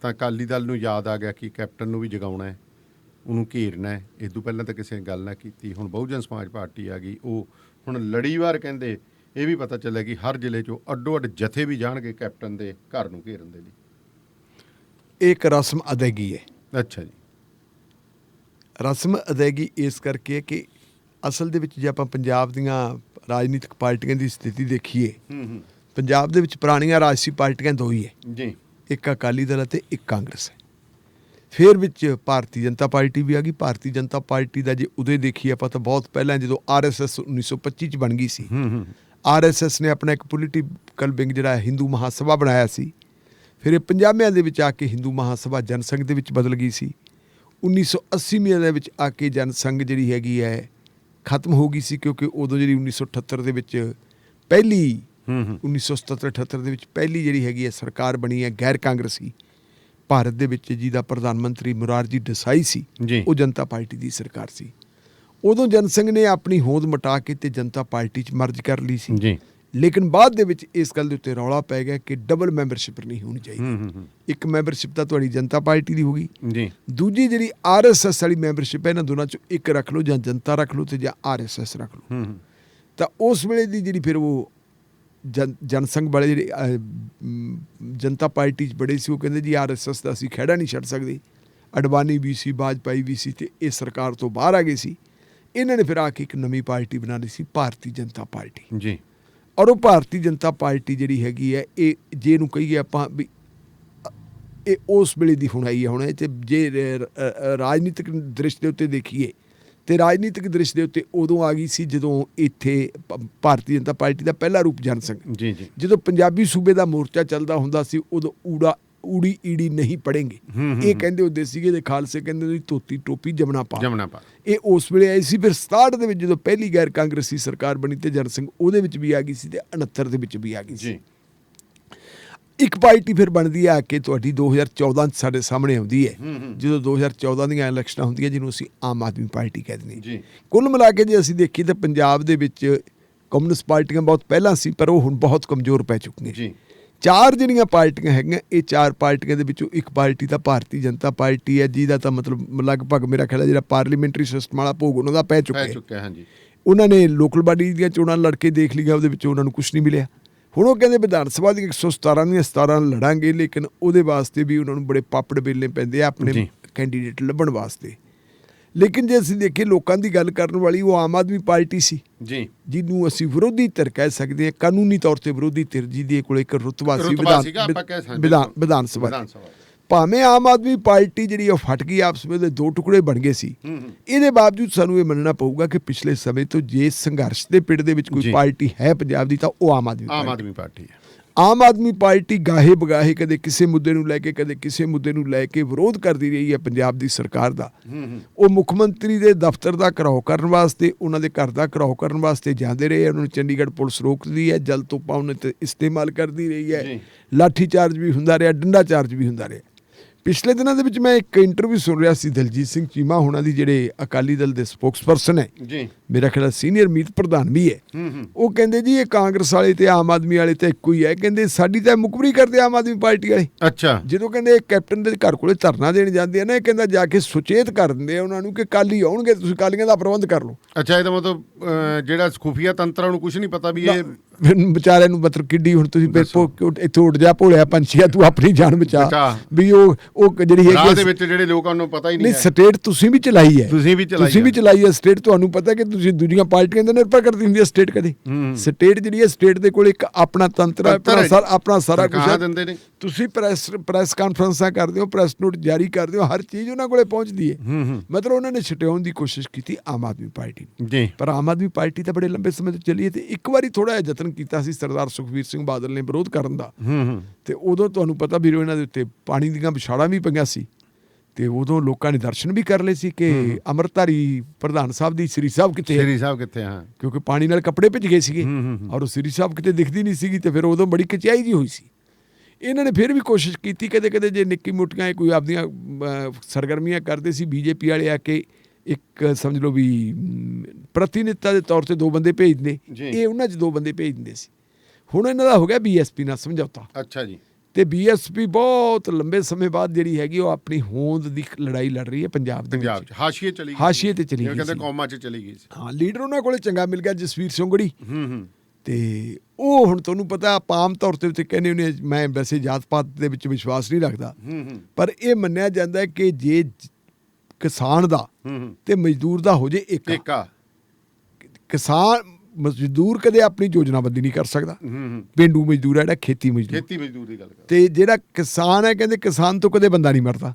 ਤਾਂ ਅਕਾਲੀ ਦਲ ਨੂੰ ਯਾਦ ਆ ਗਿਆ ਕਿ ਕੈਪਟਨ ਨੂੰ ਵੀ ਜਗਾਉਣਾ ਹੈ, ਉਹਨੂੰ ਘੇਰਨਾ ਹੈ। ਇਸ ਤੋਂ ਪਹਿਲਾਂ ਤਾਂ ਕਿਸੇ ਨੇ ਗੱਲ ਨਾ ਕੀਤੀ। ਹੁਣ ਬਹੁਜਨ ਸਮਾਜ ਪਾਰਟੀ ਆ ਗਈ, ਉਹ ਹੁਣ ਲੜੀਵਾਰ ਕਹਿੰਦੇ ਇਹ ਵੀ ਪਤਾ ਚੱਲਿਆ ਕਿ ਹਰ ਜ਼ਿਲ੍ਹੇ 'ਚੋਂ ਅੱਡੋ ਅੱਡ ਜਥੇ ਵੀ ਜਾਣਗੇ ਕੈਪਟਨ ਦੇ ਘਰ ਨੂੰ ਘੇਰਨ ਦੇ ਲਈ। ਇੱਕ ਰਸਮ ਅਦਾਇਗੀ ਹੈ। ਅੱਛਾ ਜੀ। ਰਸਮ ਅਦਾਇਗੀ ਇਸ ਕਰਕੇ ਕਿ ਅਸਲ ਦੇ ਵਿੱਚ ਜੇ ਆਪਾਂ ਪੰਜਾਬ ਦੀਆਂ ਰਾਜਨੀਤਿਕ ਪਾਰਟੀਆਂ ਦੀ ਸਥਿਤੀ ਦੇਖੀਏ, ਪੰਜਾਬ ਦੇ ਵਿੱਚ ਪੁਰਾਣੀਆਂ ਰਾਜਸੀ ਪਾਰਟੀਆਂ ਦੋ ਹੀ ਹੈ ਜੀ, ਇੱਕ ਅਕਾਲੀ ਦਲ ਅਤੇ ਇੱਕ ਕਾਂਗਰਸ ਹੈ। ਫਿਰ ਵਿੱਚ ਭਾਰਤੀ ਜਨਤਾ ਪਾਰਟੀ ਵੀ ਆ ਗਈ। ਭਾਰਤੀ ਜਨਤਾ ਪਾਰਟੀ ਦਾ ਜੇ ਉਦੋਂ ਦੇਖੀਏ ਆਪਾਂ ਤਾਂ ਬਹੁਤ ਪਹਿਲਾਂ ਜਦੋਂ RSS 1925 'ਚ ਬਣ ਗਈ ਸੀ। RSS ਨੇ ਆਪਣਾ ਇੱਕ ਪੋਲੀਟੀਕਲ ਵਿੰਗ ਜਿਹੜਾ ਹਿੰਦੂ ਮਹਾਸਭਾ ਬਣਾਇਆ ਸੀ। ਫਿਰ ਇਹ 50ਵਿਆਂ ਦੇ ਵਿੱਚ ਆ ਕੇ ਹਿੰਦੂ ਮਹਾਸਭਾ ਜਨਸੰਘ ਦੇ ਵਿੱਚ ਬਦਲ ਗਈ ਸੀ। 1980ਵਿਆਂ ਦੇ ਵਿੱਚ ਆ ਕੇ ਜਨਸੰਘ ਜਿਹੜੀ ਹੈਗੀ ਹੈ ਖਤਮ ਹੋ ਗਈ ਸੀ, ਕਿਉਂਕਿ ਉਦੋਂ ਜਿਹੜੀ 1978 ਦੇ ਵਿੱਚ ਪਹਿਲੀ 1977-78 ਦੇ ਵਿੱਚ ਪਹਿਲੀ ਜਿਹੜੀ ਹੈਗੀ ਹੈ ਸਰਕਾਰ ਬਣੀ ਹੈ ਗੈਰ ਕਾਂਗਰਸੀ ਭਾਰਤ ਦੇ ਵਿੱਚ, ਜਿਹਦਾ ਪ੍ਰਧਾਨ ਮੰਤਰੀ ਮੁਰਾਰਜੀ ਦੇਸਾਈ ਸੀ, ਉਹ ਜਨਤਾ ਪਾਰਟੀ ਦੀ ਸਰਕਾਰ ਸੀ। ਉਦੋਂ ਜਨਸੰਘ ਨੇ ਆਪਣੀ ਹੋਂਦ ਮਿਟਾ ਕੇ ਤੇ ਜਨਤਾ ਪਾਰਟੀ 'ਚ ਮਰਜ ਕਰ ਲਈ ਸੀ ਜੀ। ਲੇਕਿਨ ਬਾਅਦ ਦੇ ਵਿੱਚ ਇਸ ਗੱਲ ਦੇ ਉੱਤੇ ਰੌਲਾ ਪੈ ਗਿਆ ਕਿ ਡਬਲ ਮੈਂਬਰਸ਼ਿਪ ਨਹੀਂ ਹੋਣੀ ਚਾਹੀਦੀ। ਇੱਕ ਮੈਂਬਰਸ਼ਿਪ ਤਾਂ ਤੁਹਾਡੀ ਜਨਤਾ ਪਾਰਟੀ ਦੀ ਹੋ ਗਈ ਜੀ, ਦੂਜੀ ਜਿਹੜੀ RSS ਵਾਲੀ ਮੈਂਬਰਸ਼ਿਪ ਹੈ, ਇਹਨਾਂ ਦੋਨਾਂ 'ਚੋਂ ਇੱਕ ਰੱਖ ਲਓ, ਜਾਂ ਜਨਤਾ ਰੱਖ ਲਓ ਤੇ ਜਾਂ RSS ਰੱਖ ਲਓ। ਤਾਂ ਉਸ ਵੇਲੇ ਦੀ ਜਿਹੜੀ ਫਿਰ ਉਹ ਜਨਸੰਘ ਵਾਲੇ ਜਿਹੜੇ ਜਨਤਾ ਪਾਰਟੀ 'ਚ ਬੜੇ ਸੀ, ਉਹ ਕਹਿੰਦੇ ਜੀ RSS ਦਾ ਅਸੀਂ ਖਹਿੜਾ ਨਹੀਂ ਛੱਡ ਸਕਦੇ। ਅਡਵਾਨੀ ਵੀ ਸੀ, ਵਾਜਪਾਈ ਵੀ ਸੀ, ਤੇ ਇਹ ਸਰਕਾਰ ਤੋਂ ਬਾਹਰ ਆ ਗਏ ਸੀ। ਇਹਨਾਂ ਨੇ ਫਿਰ ਆ ਕੇ ਇੱਕ ਨਵੀਂ ਪਾਰਟੀ ਬਣਾ ਲਈ ਸੀ, ਭਾਰਤੀ ਜਨਤਾ ਪਾਰਟੀ ਜੀ। ਔਰ ਉਹ ਭਾਰਤੀ ਜਨਤਾ ਪਾਰਟੀ ਜਿਹੜੀ ਹੈਗੀ ਹੈ, ਇਹ ਜੇ ਇਹਨੂੰ ਕਹੀਏ ਆਪਾਂ ਵੀ ਇਹ ਉਸ ਵੇਲੇ ਦੀ ਹੁਣ ਆਈ ਹੈ। ਹੁਣ ਇਹ 'ਚ ਜੇ ਰਾਜਨੀਤਿਕ ਦ੍ਰਿਸ਼ ਦੇ ਉੱਤੇ ਦੇਖੀਏ ਤੇ ਰਾਜਨੀਤਿਕ ਦ੍ਰਿਸ਼ ਦੇ ਉੱਤੇ ਉਦੋਂ ਆ ਗਈ ਸੀ ਜਦੋਂ ਇੱਥੇ ਭਾਰਤੀ ਜਨਤਾ ਪਾਰਟੀ ਦਾ ਪਹਿਲਾ ਰੂਪ ਜਨਸੰਘ ਜੀ, ਜਦੋਂ ਪੰਜਾਬੀ ਸੂਬੇ ਦਾ ਮੋਰਚਾ ਚੱਲਦਾ ਹੁੰਦਾ ਸੀ, ਉਦੋਂ ਊੜੀ ਈੜੀ ਨਹੀਂ ਪੜੇਂਗੇ ਇਹ ਕਹਿੰਦੇ ਹੁੰਦੇ ਸੀਗੇ। ਦੇ ਖਾਲਸੇ ਕਹਿੰਦੇ ਹੁੰਦੇ ਧੋਤੀ ਟੋਪੀ ਜਮਨਾ ਪਾ। ਇਹ ਉਸ ਵੇਲੇ ਆਈ ਸੀ। ਫਿਰ 67 ਦੇ ਵਿੱਚ ਜਦੋਂ ਪਹਿਲੀ ਗੈਰ ਕਾਂਗਰਸੀ ਸਰਕਾਰ ਬਣੀ ਤੇ ਜਨਸੰਘ ਉਹਦੇ ਵਿੱਚ ਵੀ ਆ ਗਈ ਸੀ, ਤੇ 69 ਦੇ ਵਿੱਚ ਵੀ ਆ ਗਈ ਸੀ। ਇੱਕ ਪਾਰਟੀ ਫਿਰ ਬਣਦੀ ਆ ਕੇ ਤੁਹਾਡੀ 2014 'ਚ ਸਾਡੇ ਸਾਹਮਣੇ ਆਉਂਦੀ ਹੈ, ਜਦੋਂ 2014 ਦੀਆਂ ਇਲੈਕਸ਼ਨਾਂ ਹੁੰਦੀਆਂ, ਜਿਹਨੂੰ ਅਸੀਂ ਆਮ ਆਦਮੀ ਪਾਰਟੀ ਕਹਿ ਦਿੰਦੇ ਹਾਂ। ਕੁੱਲ ਮਿਲਾ ਕੇ ਜੇ ਅਸੀਂ ਦੇਖੀਏ ਤਾਂ ਪੰਜਾਬ ਦੇ ਵਿੱਚ ਕਮਿਊਨਿਸਟ ਪਾਰਟੀਆਂ ਬਹੁਤ ਪਹਿਲਾਂ ਸੀ, ਪਰ ਉਹ ਹੁਣ ਬਹੁਤ ਕਮਜ਼ੋਰ ਪੈ ਚੁੱਕੀਆਂ। ਚਾਰ ਜਿਹੜੀਆਂ ਪਾਰਟੀਆਂ ਹੈਗੀਆਂ, ਇਹ ਚਾਰ ਪਾਰਟੀਆਂ ਦੇ ਵਿੱਚੋਂ ਇੱਕ ਪਾਰਟੀ ਤਾਂ ਭਾਰਤੀ ਜਨਤਾ ਪਾਰਟੀ ਹੈ, ਜਿਹਦਾ ਤਾਂ ਮਤਲਬ ਲਗਭਗ ਮੇਰਾ ਖਿਆਲ ਹੈ ਜਿਹੜਾ ਪਾਰਲੀਮੈਂਟਰੀ ਸਿਸਟਮ ਵਾਲਾ ਭੋਗ ਉਹਨਾਂ ਦਾ ਪੈ ਚੁੱਕਿਆ। ਉਹਨਾਂ ਨੇ ਲੋਕਲ ਬਾਡੀ ਦੀਆਂ ਚੋਣਾਂ ਲੜ ਕੇ ਦੇਖ ਲਿਆ, ਉਹਦੇ ਵਿੱਚ ਉਹਨਾਂ ਨੂੰ ਕੁਛ ਨਹੀਂ ਮਿਲਿਆ। ਹੁਣ ਉਹ ਕਹਿੰਦੇ ਵਿਧਾਨ ਸਭਾ ਦੀਆਂ 117 ਦੀਆਂ 17 ਲੜਾਂਗੇ, ਲੇਕਿਨ ਉਹਦੇ ਵਾਸਤੇ ਵੀ ਉਹਨਾਂ ਨੂੰ ਬੜੇ ਪਾਪੜ ਵੇਲਣੇ ਪੈਂਦੇ ਆ ਆਪਣੇ ਕੈਂਡੀਡੇਟ ਲੱਭਣ ਵਾਸਤੇ। ਲੇਕਿਨ ਜੇ ਅਸੀਂ ਦੇਖੀਏ ਲੋਕਾਂ ਦੀ ਗੱਲ ਕਰਨ ਵਾਲੀ ਉਹ ਆਮ ਆਦਮੀ ਪਾਰਟੀ ਸੀ ਜੀ, ਜਿਹਨੂੰ ਅਸੀਂ ਵਿਰੋਧੀ ਧਿਰ ਕਹਿ ਸਕਦੇ ਹਾਂ। ਕਾਨੂੰਨੀ ਤੌਰ ਤੇ ਵਿਰੋਧੀ ਧਿਰ, ਜਿਹਦੇ ਕੋਲ ਇੱਕ ਰੁਤਬਾ ਸੀ ਵਿਧਾਨ ਸਭਾ। ਭਾਵੇਂ ਆਮ ਆਦਮੀ ਪਾਰਟੀ ਜਿਹੜੀ ਉਹ ਫਟ ਗਈ, ਆਪਸ ਵਿੱਚ ਦੋ ਟੁਕੜੇ ਬਣ ਗਏ ਸੀ, ਇਹਦੇ ਬਾਵਜੂਦ ਸਾਨੂੰ ਇਹ ਮੰਨਣਾ ਪਊਗਾ ਕਿ ਪਿਛਲੇ ਸਮੇਂ ਤੋਂ ਜੇ ਸੰਘਰਸ਼ ਦੇ ਪਿੜ ਦੇ ਵਿੱਚ ਕੋਈ ਪਾਰਟੀ ਹੈ ਪੰਜਾਬ ਦੀ ਤਾਂ ਉਹ ਆਮ ਆਦਮੀ ਪਾਰਟੀ ਹੈ। ਆਮ ਆਦਮੀ ਪਾਰਟੀ ਗਾਹੇ ਬਗਾਹੇ ਕਦੇ ਕਿਸੇ ਮੁੱਦੇ ਨੂੰ ਲੈ ਕੇ, ਕਦੇ ਕਿਸੇ ਮੁੱਦੇ ਨੂੰ ਲੈ ਕੇ ਵਿਰੋਧ ਕਰਦੀ ਰਹੀ ਹੈ ਪੰਜਾਬ ਦੀ ਸਰਕਾਰ ਦਾ। ਉਹ ਮੁੱਖ ਮੰਤਰੀ ਦੇ ਦਫ਼ਤਰ ਦਾ ਘਿਰਾਓ ਕਰਨ ਵਾਸਤੇ, ਉਹਨਾਂ ਦੇ ਘਰ ਦਾ ਘਿਰਾਓ ਕਰਨ ਵਾਸਤੇ ਜਾਂਦੇ ਰਹੇ। ਉਹਨਾਂ ਨੂੰ ਚੰਡੀਗੜ੍ਹ ਪੁਲਿਸ ਰੋਕਦੀ ਹੈ, ਜਲ ਤੋਪਾਂ ਉਹਨਾਂ ਤੇ ਇਸਤੇਮਾਲ ਕਰਦੀ ਰਹੀ ਹੈ, ਲਾਠੀ ਚਾਰਜ ਵੀ ਹੁੰਦਾ ਰਿਹਾ, ਡੰਡਾ ਚਾਰਜ ਵੀ ਹੁੰਦਾ ਰਿਹਾ। ਪਿਛਲੇ ਦਿਨਾਂ ਦੇ ਵਿੱਚ ਮੈਂ ਇੱਕ ਇੰਟਰਵਿਊ ਸੁਣ ਰਿਹਾ ਸੀ ਦਲਜੀਤ ਸਿੰਘ ਚੀਮਾ ਹੋਣਾ ਦੀ, ਜਿਹੜੇ ਅਕਾਲੀ ਦਲ ਦੇ ਸਪੋਕਸਪਰਸਨ ਹੈ, ਮੇਰਾ ਖਿਆਲ ਸੀਨੀਅਰ ਮੀਤ ਪ੍ਰਧਾਨ ਵੀ ਹੈ। ਉਹ ਕਹਿੰਦੇ ਜੀ ਇਹ ਕਾਂਗਰਸ ਵਾਲੇ ਤੇ ਆਮ ਆਦਮੀ ਵਾਲੇ ਤਾਂ ਇੱਕੋ ਹੀ ਹੈ। ਕਹਿੰਦੇ ਸਾਡੀ ਤਾਂ ਮੁਖਬਰੀ ਕਰਦੇ ਆਮ ਆਦਮੀ ਪਾਰਟੀ ਵਾਲੇ। ਅੱਛਾ। ਜਦੋਂ ਕਹਿੰਦੇ ਕੈਪਟਨ ਦੇ ਘਰ ਕੋਲੇ ਧਰਨਾ ਦੇਣ ਜਾਂਦੇ ਆ ਨਾ, ਇਹ ਕਹਿੰਦਾ ਜਾ ਕੇ ਸੁਚੇਤ ਕਰ ਦਿੰਦੇ ਆ ਉਹਨਾਂ ਨੂੰ ਕਿ ਕੱਲ ਹੀ ਆਉਣਗੇ, ਤੁਸੀਂ ਕਾਲੀਆਂ ਦਾ ਪ੍ਰਬੰਧ ਕਰ ਲਓ। ਅੱਛਾ, ਇਹਦਾ ਮਤਲਬ ਜਿਹੜਾ ਖੁਫੀਆ ਤੰਤਰਾਂ ਨੂੰ ਕੁਝ ਨਹੀਂ ਪਤਾ ਵੀ ਇਹ ਵਿਚਾਰਿਆਂ ਨੂੰ ਮਤਲਬ ਕਿੱਡੀ ਹੁਣ ਤੁਸੀਂ ਇੱਥੋਂ ਉੱਡ ਜਾ ਭੋਲਿਆ ਪੰਛੀਆ, ਤੂੰ ਆਪਣੀ ਜਾਨ ਬਚਾ ਵੀ ਉਹ ਜਿਹੜੀ ਹੈਗੀ ਦੇ ਵਿੱਚ ਜਿਹੜੇ ਲੋਕਾਂ ਨੂੰ ਪਤਾ ਹੀ ਨਹੀਂ। ਸਟੇਟ ਤੁਸੀਂ ਵੀ ਚਲਾਈ ਹੈ, ਤੁਸੀਂ ਵੀ ਚਲਾਈ ਹੈ ਸਟੇਟ। ਤੁਹਾਨੂੰ ਪਤਾ ਕਿ ਤੁਸੀਂ ਦੂਜੀਆਂ ਪਾਰਟੀਆਂ ਤੇ ਨਿਰਭਰ ਕਰਦੀ ਹੁੰਦੀ ਹੈ ਸਟੇਟ। ਕਦੇ ਸਟੇਟ ਜਿਹੜੀ ਹੈ, ਸਟੇਟ ਦੇ ਕੋਲ ਇੱਕ ਆਪਣਾ ਤੰਤਰ ਹੈ, ਆਪਣਾ ਸਾਰਾ ਕੁਝ ਹੈ। ਤੁਸੀਂ ਪ੍ਰੈਸ ਕਾਨਫਰੰਸਾਂ ਕਰਦੇ ਹੋ, ਪ੍ਰੈਸ ਨੋਟ ਜਾਰੀ ਕਰਦੇ ਹੋ, ਹਰ ਚੀਜ਼ ਉਹਨਾਂ ਕੋਲੇ ਪਹੁੰਚਦੀ ਹੈ। ਮਤਲਬ ਉਹਨਾਂ ਨੇ ਛਡਾਉਣ ਦੀ ਕੋਸ਼ਿਸ਼ ਕੀਤੀ ਆਮ ਆਦਮੀ ਪਾਰਟੀ ਨੂੰ, ਪਰ ਆਮ ਆਦਮੀ ਪਾਰਟੀ ਤਾਂ ਬੜੇ ਲੰਬੇ ਸਮੇਂ ਤੋਂ ਚੱਲੀ ਹੈ। ਤੇ ਇੱਕ ਵਾਰੀ ਥੋੜਾ ਜਿਹਾ ਯਤਨ ਕੀਤਾ ਸੀ ਸਰਦਾਰ ਸੁਖਬੀਰ ਸਿੰਘ ਬਾਦਲ ਨੇ ਵਿਰੋਧ ਕਰਨ ਦਾ, ਤੇ ਉਦੋਂ ਤੁਹਾਨੂੰ ਪਤਾ ਵੀ ਇਹਨਾਂ ਦੇ ਉੱਤੇ ਪਾਣੀ ਦੀਆਂ ਵਿਛਾੜਾਂ ਵੀ ਪਈਆਂ ਸੀ, ਤੇ ਉਦੋਂ ਲੋਕਾਂ ਨੇ ਦਰਸ਼ਨ ਵੀ ਕਰ ਲਏ ਸੀ ਕਿ ਅੰਮ੍ਰਿਤਧਾਰੀ ਪ੍ਰਧਾਨ ਸਾਹਿਬ ਦੀ ਸ੍ਰੀ ਸਾਹਿਬ ਕਿੱਥੇ ਹਾਂ, ਕਿਉਂਕਿ ਪਾਣੀ ਨਾਲ ਕੱਪੜੇ ਭਿੱਜ ਗਏ ਸੀਗੇ ਔਰ ਉਹ ਸ੍ਰੀ ਸਾਹਿਬ ਕਿਤੇ ਦਿਖਦੀ ਨਹੀਂ ਸੀਗੀ। ਤੇ ਫਿਰ ਉਦੋਂ ਬੜੀ ਕਚਿਆਈ ਜੀ ਹੋਈ ਸੀ। ਇਹਨਾਂ ਨੇ ਫਿਰ ਵੀ ਕੋਸ਼ਿਸ਼ ਕੀਤੀ ਕਦੇ ਕਦੇ ਜੇ ਨਿੱਕੀ ਮੋਟੀਆਂ ਕੋਈ ਆਪਦੀਆਂ ਸਰਗਰਮੀਆਂ ਕਰਦੇ ਸੀ ਬੀਜੇਪੀ ਵਾਲੇ ਆ ਕੇ ਇੱਕ ਸਮਝ ਲਓ ਵੀ ਪ੍ਰਤੀਨਿਧਤਾ ਦੇ ਤੌਰ ਤੇ 2 ਬੰਦੇ ਭੇਜਦੇ, ਇਹ ਉਹਨਾਂ 'ਚ 2 ਬੰਦੇ ਭੇਜ ਦਿੰਦੇ ਸੀ। ਹੁਣ ਇਹਨਾਂ ਦਾ ਹੋ ਗਿਆ ਬੀਐਸਪੀ ਨਾਲ ਸਮਝੌਤਾ। ਅੱਛਾ ਜੀ। ਤੇ ਬੀਐਸਪੀ ਬਹੁਤ ਲੰਬੇ ਸਮੇਂ ਬਾਅਦ ਜਿਹੜੀ ਹੈਗੀ ਉਹ ਆਪਣੀ ਹੋਂਦ ਦੀ ਲੜਾਈ ਲੜ ਰਹੀ ਹੈ ਪੰਜਾਬ ਦੇ ਵਿੱਚ। ਹਾਸ਼ੀਏ ਚਲੀ ਗਈ, ਹਾਸ਼ੀਏ ਤੇ ਚਲੀ ਗਈ, ਕਹਿੰਦੇ ਕੌਮਾਂ 'ਚ ਚਲੀ ਗਈ ਸੀ। ਹਾਂ, ਲੀਡਰ ਉਹਨਾਂ ਕੋਲੇ ਚੰਗਾ ਮਿਲ ਗਿਆ ਜਸਵੀਰ ਸਿੰਘੜੀ। ਤੇ ਉਹ ਹੁਣ ਤੁਹਾਨੂੰ ਪਤਾ ਆਪਾਂ ਆਮ ਤੌਰ ਤੇ ਉੱਤੇ ਕਹਿੰਦੇ ਹੁੰਦੇ, ਮੈਂ ਵੈਸੇ ਜਾਤ ਪਾਤ ਦੇ ਵਿੱਚ ਵਿਸ਼ਵਾਸ ਨਹੀਂ ਰੱਖਦਾ, ਪਰ ਇਹ ਮੰਨਿਆ ਜਾਂਦਾ ਹੈ ਕਿ ਜੇ ਕਿਸਾਨ ਦਾ ਤੇ ਮਜ਼ਦੂਰ ਦਾ ਹੋ ਜੇ ਏਕਾ, ਕਿਸਾਨ ਮਜ਼ਦੂਰ ਕਦੇ ਆਪਣੀ ਯੋਜਨਾਬੰਦੀ ਨਹੀਂ ਕਰ ਸਕਦਾ। ਪੇਂਡੂ ਮਜ਼ਦੂਰ ਹੈ ਜਿਹੜਾ ਖੇਤੀ ਮਜ਼ਦੂਰ ਦੀ ਗੱਲ ਕਰ, ਤੇ ਜਿਹੜਾ ਕਿਸਾਨ ਹੈ ਕਹਿੰਦੇ ਕਿਸਾਨ ਤੋਂ ਕਦੇ ਬੰਦਾ ਨਹੀਂ ਮਰਦਾ।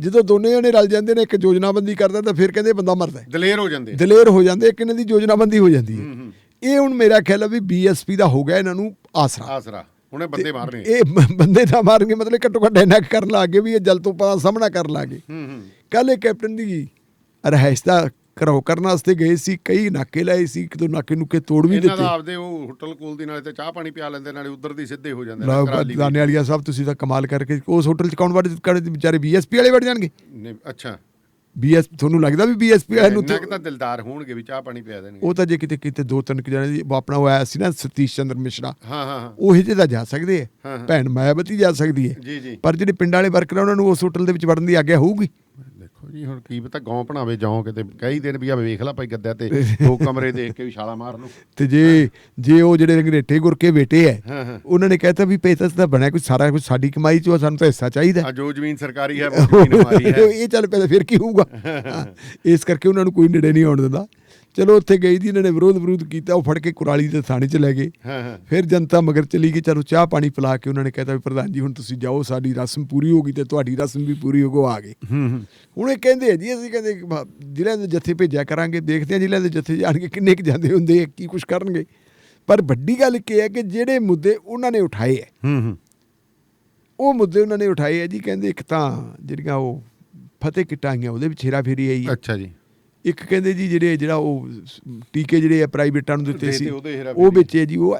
ਜਦੋਂ ਦੋਨੇ ਜਣੇ ਰਲ ਜਾਂਦੇ ਨੇ ਇੱਕ ਯੋਜਨਾਬੰਦੀ ਕਰਦਾ ਤਾਂ ਫਿਰ ਕਹਿੰਦੇ ਬੰਦਾ ਮਰਦਾ, ਦਲੇਰ ਹੋ ਜਾਂਦੇ ਇੱਕ ਇਹਨਾਂ ਦੀ ਯੋਜਨਾਬੰਦੀ ਹੋ ਜਾਂਦੀ ਹੈ। ਇਹ ਹੁਣ ਮੇਰਾ ਖਿਆਲ ਹੈ ਵੀ ਬੀਐਸਪੀ ਦਾ ਹੋ ਗਿਆ ਇਹਨਾਂ ਨੂੰ ਆਸਰਾ। ਹੁਣ ਬੰਦੇ ਮਾਰਨੇ, ਇਹ ਬੰਦੇ ਤਾਂ ਮਾਰਨਗੇ, ਮਤਲਬ ਘੱਟੋ ਘੱਟ ਇੰਨਾ ਕਰਨ ਲੱਗ ਗਏ ਵੀ ਇਹ ਜਲ ਤੋਂ ਪਤਾ ਸਾਹਮਣਾ ਕਰਨ ਲੱਗ ਗਏ। ਕੱਲ ਇਹ ਕੈਪਟਨ ਦੀ ਰਿਹਾਇਸ਼ ਦਾ ਘਰਾਓ ਕਰਨ ਵਾਸਤੇ ਗਏ ਸੀ, ਕਈ ਨਾਕੇ ਲਾਏ ਸੀ, ਇੱਕ ਦੋ ਨਾਕੇ ਨੂਕੇ ਤੋੜ ਵੀ ਦਿੱਤੇ। ਆਪਦੇ ਉਹ ਹੋਟਲ ਕੋਲ ਦੀ ਨਾਲੇ ਤੇ ਚਾਹ ਪਾਣੀ ਪਿਆ ਲੈਂਦੇ, ਨਾਲੇ ਉਧਰ ਦੀ ਸਿੱਧੇ ਹੋ ਜਾਂਦੇ। ਦਾਨੇ ਵਾਲੀਆ ਸਾਹਿਬ ਤੁਸੀਂ ਤਾਂ ਕਮਾਲ ਕਰਕੇ ਉਸ ਹੋਟਲ 'ਚ ਕੌਣ ਵੜ ਵਿਚਾਰੇ ਬੀਐਸਪੀ ਵਾਲੇ ਵੜ ਜਾਣਗੇ। ਅੱਛਾ, ਤੁਹਾਨੂੰ ਲੱਗਦਾ ਵੀ ਬੀਐਸਪੀ ਵਾਲੇ ਨੂੰ ਤਾਂ ਦਿਲਦਾਰ ਹੋਣਗੇ ਵੀ ਚਾਹ ਪਾਣੀ ਪਿਆ ਦੇਣਗੇ? ਉਹ ਤਾਂ ਜੇ ਕਿਤੇ 2-3 ਜਣੇ ਆਪਣਾ ਉਹ ਆਇਆ ਸੀ ਨਾ ਸਤੀਸ਼ ਚੰਦਰ ਮਿਸ਼ਰਾ, ਉਹ ਜਿਹੇ ਤਾਂ ਜਾ ਸਕਦੇ ਆ, ਭੈਣ ਮਾਇਆਵਤੀ ਜਾ ਸਕਦੀ ਹੈ, ਪਰ ਜਿਹੜੇ ਪਿੰਡ ਵਾਲੇ ਵਰਕਰ ਉਹਨਾਂ ਨੂੰ ਉਸ ਹੋਟਲ ਦੇ ਵਿੱਚ ਵੜਨ ਦੀ ਆਗਿਆ ਹੋਊਗੀ? ਦੇਖੋ ਜੀ, ਹੁਣ ਕੀ ਪਤਾ ਗਾਉਂ ਭਣਾਵੇ ਜਾਓ ਕਿਤੇ ਕਈ ਦਿਨ ਵੀ ਆ ਵੇਖ ਲਾ ਭਾਈ ਗੱਦਿਆ ਤੇ 2 ਕਮਰੇ ਦੇਖ ਕੇ ਵੀ ਛਾਲਾ ਮਾਰ ਲਓ। ਤੇ ਜੇ ਉਹ ਜਿਹੜੇ ਅੰਗਰੇਟੇ ਗੁਰਕੇ ਬੇਟੇ ਹੈ ਉਹਨਾਂ ਨੇ ਕਹਿਤਾ ਵੀ ਪੈਸਾ ਤਾਂ ਬਣਿਆ ਕੁਛ ਸਾਰਾ ਕੁਝ ਸਾਡੀ ਕਮਾਈ ਚੋਂ, ਸਾਨੂੰ ਤਾਂ ਹਿੱਸਾ ਚਾਹੀਦਾ, ਜੋ ਜ਼ਮੀਨ ਸਰਕਾਰੀ ਹੈ ਇਹ ਚੱਲ ਪੈਸਾ ਫਿਰ ਕੀ ਹੋਊਗਾ। ਇਸ ਕਰਕੇ ਉਹਨਾਂ ਨੂੰ ਕੋਈ ਨੇੜੇ ਨਹੀਂ ਆਉਣ ਦਿੰਦਾ। ਚਲੋ ਉੱਥੇ ਗਈ ਜੀ, ਇਹਨਾਂ ਨੇ ਵਿਰੋਧ ਕੀਤਾ, ਉਹ ਫੜ ਕੇ ਕੁਰਾਲੀ ਦੇ ਥਾਣੇ 'ਚ ਲੈ ਗਏ। ਫਿਰ ਜਨਤਾ ਮਗਰ ਚਲੀ ਗਈ, ਚਲੋ ਚਾਹ ਪਾਣੀ ਪਿਲਾ ਕੇ ਉਹਨਾਂ ਨੇ ਕਹਿਤਾ ਵੀ ਪ੍ਰਧਾਨ ਜੀ ਹੁਣ ਤੁਸੀਂ ਜਾਓ, ਸਾਡੀ ਰਸਮ ਪੂਰੀ ਹੋ ਗਈ ਤੇ ਤੁਹਾਡੀ ਰਸਮ ਵੀ ਪੂਰੀ ਹੋ ਗਈ, ਆ ਗਏ। ਹੁਣ ਇਹ ਕਹਿੰਦੇ ਆ ਜੀ ਅਸੀਂ ਕਹਿੰਦੇ ਜ਼ਿਲ੍ਹਿਆਂ ਦੇ ਜੱਥੇ ਭੇਜਿਆ ਕਰਾਂਗੇ, ਦੇਖਦੇ ਹਾਂ ਜ਼ਿਲ੍ਹਿਆਂ ਦੇ ਜੱਥੇ ਜਾਣਗੇ ਕਿੰਨੇ ਕੁ ਜਾਂਦੇ ਹੁੰਦੇ ਆ, ਕੀ ਕੁਛ ਕਰਨਗੇ। ਪਰ ਵੱਡੀ ਗੱਲ ਕੀ ਹੈ ਕਿ ਜਿਹੜੇ ਮੁੱਦੇ ਉਹਨਾਂ ਨੇ ਉਠਾਏ ਹੈ, ਉਹ ਮੁੱਦੇ ਉਹਨਾਂ ਨੇ ਉਠਾਏ ਹੈ ਜੀ। ਕਹਿੰਦੇ ਇੱਕ ਤਾਂ ਜਿਹੜੀਆਂ ਉਹ ਫਤਿਹ ਕਿੱਟਾਂ ਆਈਆਂ ਉਹਦੇ ਵਿੱਚ ਹੇਰਾ ਫੇਰੀ ਆਈ ਹੈ। ਅੱਛਾ ਜੀ। ਇੱਕ ਕਹਿੰਦੇ ਜੀ ਜਿਹੜਾ ਉਹ ਟੀਕੇ ਜਿਹੜੇ ਆ ਪ੍ਰਾਈਵੇਟਾਂ ਨੂੰ ਦਿੱਤੇ ਸੀ ਉਹ ਵੇਚੇ ਜੀ। ਉਹ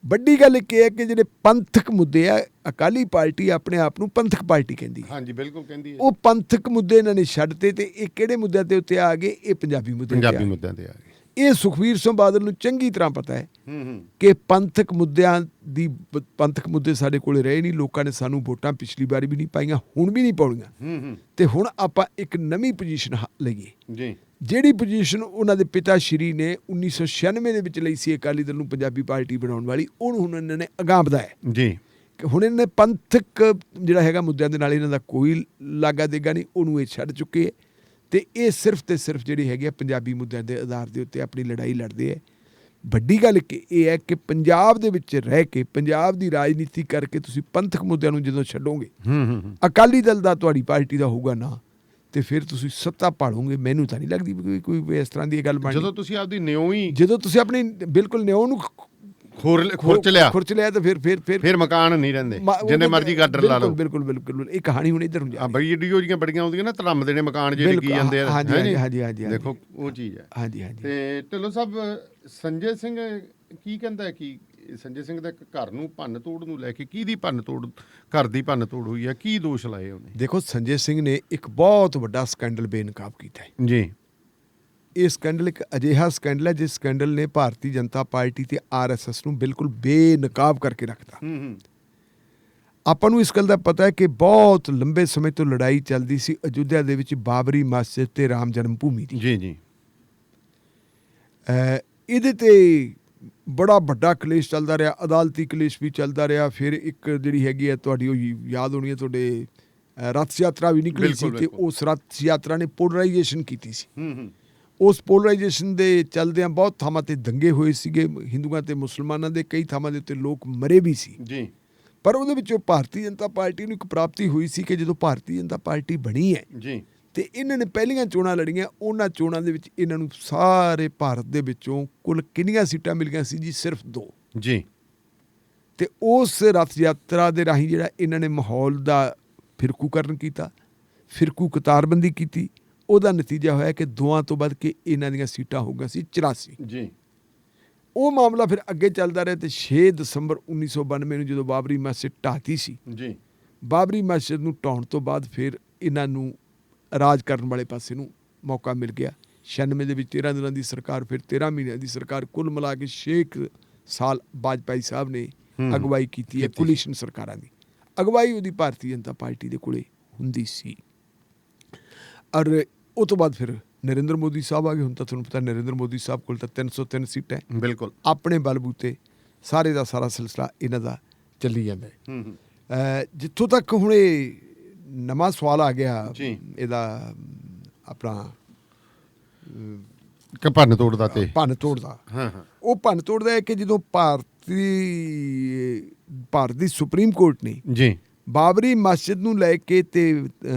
ਵੱਡੀ ਗੱਲ ਇੱਕ ਇਹ ਹੈ ਕਿ ਜਿਹੜੇ ਪੰਥਕ ਮੁੱਦੇ ਆ, ਅਕਾਲੀ ਪਾਰਟੀ ਆਪਣੇ ਆਪ ਨੂੰ ਪੰਥਕ ਪਾਰਟੀ ਕਹਿੰਦੀ ਹੈ। ਹਾਂਜੀ, ਬਿਲਕੁਲ ਕਹਿੰਦੀ ਹੈ। ਉਹ ਪੰਥਕ ਮੁੱਦੇ ਇਹਨਾਂ ਨੇ ਛੱਡਤੇ ਤੇ ਇਹ ਕਿਹੜੇ ਮੁੱਦਿਆਂ ਦੇ ਉੱਤੇ ਆ ਗਏ? ਇਹ ਪੰਜਾਬੀ ਮੁੱਦਿਆਂ ਤੇ ਆ ਗਏ। ਇਹ ਸੁਖਬੀਰ ਸਿੰਘ ਬਾਦਲ ਨੂੰ ਚੰਗੀ ਤਰ੍ਹਾਂ ਪਤਾ ਹੈ ਕਿ ਪੰਥਕ ਮੁੱਦੇ ਸਾਡੇ ਕੋਲੇ ਰਹੇ ਨਹੀਂ। ਲੋਕਾਂ ਨੇ ਸਾਨੂੰ ਵੋਟਾਂ ਪਿਛਲੀ ਵਾਰੀ ਵੀ ਨਹੀਂ ਪਾਈਆਂ, ਹੁਣ ਵੀ ਨਹੀਂ ਪਾਉਣੀਆਂ। ਤੇ ਹੁਣ ਆਪਾਂ ਇੱਕ ਨਵੀਂ ਪੋਜੀਸ਼ਨ ਲਈਏ ਜੀ, ਜਿਹੜੀ ਪੋਜੀਸ਼ਨ ਉਹਨਾਂ ਦੇ ਪਿਤਾ ਸ਼੍ਰੀ ਨੇ 1996 ਦੇ ਵਿੱਚ ਲਈ ਸੀ ਅਕਾਲੀ ਦਲ ਨੂੰ ਪੰਜਾਬੀ ਪਾਰਟੀ ਬਣਾਉਣ ਵਾਲੀ, ਉਹਨੂੰ ਹੁਣ ਇਹਨਾਂ ਨੇ ਅਗਾਂਹ ਵਧਾਇਆ ਜੀ। ਹੁਣ ਇਹਨਾਂ ਨੇ ਪੰਥਕ ਜਿਹੜਾ ਹੈਗਾ ਮੁੱਦਿਆਂ ਦੇ ਨਾਲ ਇਹਨਾਂ ਦਾ ਕੋਈ ਲਾਗਾ ਦੇਗਾ ਨਹੀਂ, ਉਹਨੂੰ ਇਹ ਛੱਡ ਚੁੱਕੇ ਹੈ। ਤੇ ਇਹ ਸਿਰਫ ਤੇ ਸਿਰਫ ਜਿਹੜੀ ਹੈਗੀ ਆ ਪੰਜਾਬੀ ਮੁੱਦਿਆਂ ਦੇ ਆਧਾਰ ਦੇ ਉੱਤੇ ਆਪਣੀ ਲੜਾਈ ਲੜਦੇ ਹੈ। ਵੱਡੀ ਗੱਲ ਇਹ ਹੈ ਕਿ ਪੰਜਾਬ ਦੇ ਵਿੱਚ ਰਹਿ ਕੇ ਪੰਜਾਬ ਦੀ ਰਾਜਨੀਤੀ ਕਰਕੇ ਤੁਸੀਂ ਪੰਥਕ ਮੁੱਦਿਆਂ ਨੂੰ ਜਦੋਂ ਛੱਡੋਗੇ, ਅਕਾਲੀ ਦਲ ਦਾ ਤੁਹਾਡੀ ਪਾਰਟੀ ਦਾ ਹੋਊਗਾ ਨਾ, ਤੇ ਫਿਰ ਤੁਸੀਂ ਸੱਤਾ ਪਾਲੋਗੇ। ਮੈਨੂੰ ਤਾਂ ਨਹੀਂ ਲੱਗਦੀ ਕੋਈ ਇਸ ਤਰ੍ਹਾਂ ਦੀ ਗੱਲ ਬਣੀ। ਜਦੋਂ ਤੁਸੀਂ ਆਪਦੀ ਨਿਉ ਹੀ, ਜਦੋਂ ਤੁਸੀਂ ਆਪਣੀ ਬਿਲਕੁਲ ਨਿਉ ਨੂੰ ਖੁਰਚ ਲਿਆ ਤਾਂ ਫਿਰ ਮਕਾਨ ਨਹੀਂ ਰਹਿੰਦੇ, ਜਿੰਨੇ ਮਰਜ਼ੀ ਗਾਡਰ ਲਾ ਲਓ। ਬਿਲਕੁਲ ਇਹ ਕਹਾਣੀ ਹੁਣ ਇੱਧਰ ਨੂੰ ਜਾ ਵੀਡੀਓ ਜੀਆਂ ਬੜੀਆਂ ਆਉਂਦੀਆਂ ਨਾ, ਧਰਮ ਦੇ ਨੇ ਮਕਾਨ ਜਿਹੜੇ ਕੀ ਜਾਂਦੇ ਆ। ਹਾਂਜੀ ਦੇਖੋ ਉਹ ਚੀਜ਼ ਹੈ। ਹਾਂਜੀ। ਤੇ ਢਿੱਲੋਂ ਸਾਹਿਬ, ਸੰਜੇ ਸਿੰਘ ਕੀ ਕਹਿੰਦਾ ਕਿ ਸੰਜੇ ਸਿੰਘ ਦਾ ਘਰ ਨੂੰ ਭੰਨ ਤੋੜ ਨੂੰ ਲੈ ਕੇ ਕਿਹਦੀ ਭੰਨ ਤੋੜ, ਘਰ ਦੀ ਭੰਨ ਤੋੜ ਹੋਈ ਹੈ, ਕੀ ਦੋਸ਼ ਲਾਏ ਉਹਨੇ? ਦੇਖੋ, ਸੰਜੇ ਸਿੰਘ ਨੇ ਇੱਕ ਬਹੁਤ ਵੱਡਾ ਸਕੈਂਡਲ ਬੇਨਕਾਬ ਕੀਤਾ ਹੈ ਜੀ। ਇਹ ਸਕੈਂਡਲ ਇੱਕ ਅਜਿਹਾ ਸਕੈਂਡਲ ਹੈ ਜਿਸ ਸਕੈਂਡਲ ਨੇ ਭਾਰਤੀ ਜਨਤਾ ਪਾਰਟੀ ਤੇ RSS ਨੂੰ ਬਿਲਕੁਲ ਬੇਨਕਾਬ ਕਰਕੇ ਰੱਖਤਾ। ਆਪਾਂ ਨੂੰ ਇਸ ਗੱਲ ਦਾ ਪਤਾ ਹੈ ਕਿ ਬਹੁਤ ਲੰਬੇ ਸਮੇਂ ਤੋਂ ਲੜਾਈ ਚੱਲਦੀ ਸੀ ਅਯੁੱਧਿਆ ਦੇ ਵਿੱਚ ਬਾਬਰੀ ਮਸਜਿਦ ਤੇ ਰਾਮ ਜਨਮ ਭੂਮੀ ਦੀ। ਜੀ। ਇਹਦੇ ਤੇ ਬੜਾ ਵੱਡਾ ਕਲੇਸ਼ ਚੱਲਦਾ ਰਿਹਾ, ਅਦਾਲਤੀ ਕਲੇਸ਼ ਵੀ ਚੱਲਦਾ ਰਿਹਾ। ਫਿਰ ਇੱਕ ਜਿਹੜੀ ਹੈਗੀ ਹੈ ਤੁਹਾਡੀ ਉਹ ਯਾਦ ਹੋਣੀ ਹੈ ਤੁਹਾਡੇ, ਰਥ ਯਾਤਰਾ ਵੀ ਨਿਕਲੀ ਸੀ ਤੇ ਉਸ ਰਥ ਯਾਤਰਾ ਨੇ ਪੋਲਰਾਈਜੇਸ਼ਨ ਕੀਤੀ ਸੀ। ਉਸ ਪੋਲਰਾਈਜੇਸ਼ਨ ਦੇ ਚੱਲਦਿਆਂ ਬਹੁਤ ਥਾਵਾਂ ਤੇ ਦੰਗੇ ਹੋਏ ਸੀਗੇ, ਹਿੰਦੂਆਂ ਤੇ ਮੁਸਲਮਾਨਾਂ ਦੇ ਕਈ ਥਾਵਾਂ ਦੇ ਉੱਤੇ ਲੋਕ ਮਰੇ ਵੀ ਸੀ ਜੀ। ਪਰ ਉਹਦੇ ਵਿੱਚੋਂ ਭਾਰਤੀ ਜਨਤਾ ਪਾਰਟੀ ਨੂੰ ਇੱਕ ਪ੍ਰਾਪਤੀ ਹੋਈ ਸੀ ਕਿ ਜਦੋਂ ਭਾਰਤੀ ਜਨਤਾ ਪਾਰਟੀ ਬਣੀ ਹੈ ਜੀ ਤੇ ਇਹਨਾਂ ਨੇ ਪਹਿਲੀਆਂ ਚੋਣਾਂ ਲੜੀਆਂ। ਉਹਨਾਂ ਚੋਣਾਂ ਦੇ ਵਿੱਚ ਇਹਨਾਂ ਨੂੰ ਸਾਰੇ ਭਾਰਤ ਦੇ ਵਿੱਚੋਂ ਕੁੱਲ ਕਿੰਨੀਆਂ ਸੀਟਾਂ ਮਿਲ ਗਈਆਂ ਸੀ ਜੀ? ਸਿਰਫ 2 ਜੀ। ਤੇ ਉਸ ਰਥ ਯਾਤਰਾ ਦੇ ਰਾਹੀਂ ਜਿਹੜਾ ਇਹਨਾਂ ਨੇ ਮਾਹੌਲ ਦਾ ਫਿਰਕੂਕਰਨ ਕੀਤਾ, ਫਿਰਕੂ ਕਤਾਰਬੰਦੀ ਕੀਤੀ। ਉਹਦਾ ਨਤੀਜਾ ਹੋਇਆ ਕਿ 2 ਤੋਂ ਵੱਧ ਕੇ ਇਹਨਾਂ ਦੀਆਂ ਸੀਟਾਂ ਹੋ ਗਈਆਂ ਸੀ 84 ਜੀ। ਉਹ ਮਾਮਲਾ ਫਿਰ ਅੱਗੇ ਚੱਲਦਾ ਰਿਹਾ ਤੇ 6 ਦਸੰਬਰ 1992 ਨੂੰ ਜਦੋਂ ਬਾਬਰੀ ਮਸਜਿਦ ਢਾਹਤੀ ਸੀ ਜੀ, ਬਾਬਰੀ ਮਸਜਿਦ ਨੂੰ ਢਾਉਣ ਤੋਂ ਬਾਅਦ ਫਿਰ ਇਹਨਾਂ ਨੂੰ ਰਾਜ ਕਰਨ ਵਾਲੇ ਪਾਸੇ ਨੂੰ ਮੌਕਾ ਮਿਲ ਗਿਆ। 96 ਦੇ ਵਿੱਚ 13 ਦਿਨਾਂ ਦੀ ਸਰਕਾਰ, ਫਿਰ 13 ਮਹੀਨਿਆਂ ਦੀ ਸਰਕਾਰ, ਕੁੱਲ ਮਿਲਾ ਕੇ 6 ਸਾਲ ਵਾਜਪਾਈ ਸਾਹਿਬ ਨੇ ਅਗਵਾਈ ਕੀਤੀ ਹੈ ਕੋਲੀਸ਼ਨ ਸਰਕਾਰਾਂ ਦੀ। ਅਗਵਾਈ ਉਹਦੀ ਭਾਰਤੀ ਜਨਤਾ ਪਾਰਟੀ ਦੇ ਕੋਲੇ ਹੁੰਦੀ ਸੀ। ਔਰ ਉਹ ਤੋਂ ਬਾਅਦ ਫਿਰ ਨਰਿੰਦਰ ਮੋਦੀ ਸਾਹਿਬ ਆ ਗਏ। ਹੁਣ ਤਾਂ ਤੁਹਾਨੂੰ ਪਤਾ ਨਰਿੰਦਰ ਮੋਦੀ ਸਾਹਿਬ ਕੋਲ ਤਾਂ 303 ਸੀਟਾਂ ਹੈ। ਬਿਲਕੁਲ ਆਪਣੇ ਬਲਬੂਤੇ ਸਾਰੇ ਦਾ ਸਾਰਾ ਸਿਲਸਿਲਾ ਇਹਨਾਂ ਦਾ ਚੱਲੀ ਜਾਂਦਾ ਹੈ। ਜਿੱਥੋਂ ਤੱਕ ਹੁਣ ਇਹ ਨਵਾਂ ਸਵਾਲ ਆ ਗਿਆ ਇਹਦਾ ਆਪਣਾ ਕਿ ਭੰਨ ਤੋੜ ਦਾ ਤੇ ਭੰਨ ਤੋੜ ਦਾ, ਉਹ ਭੰਨ ਤੋੜ ਦਾ ਹੈ ਕਿ ਜਦੋਂ ਭਾਰਤ ਦੀ ਸੁਪਰੀਮ ਕੋਰਟ ਨੇ ਜੀ ਬਾਬਰੀ ਮਸਜਿਦ ਨੂੰ ਲੈ ਕੇ ਤੇ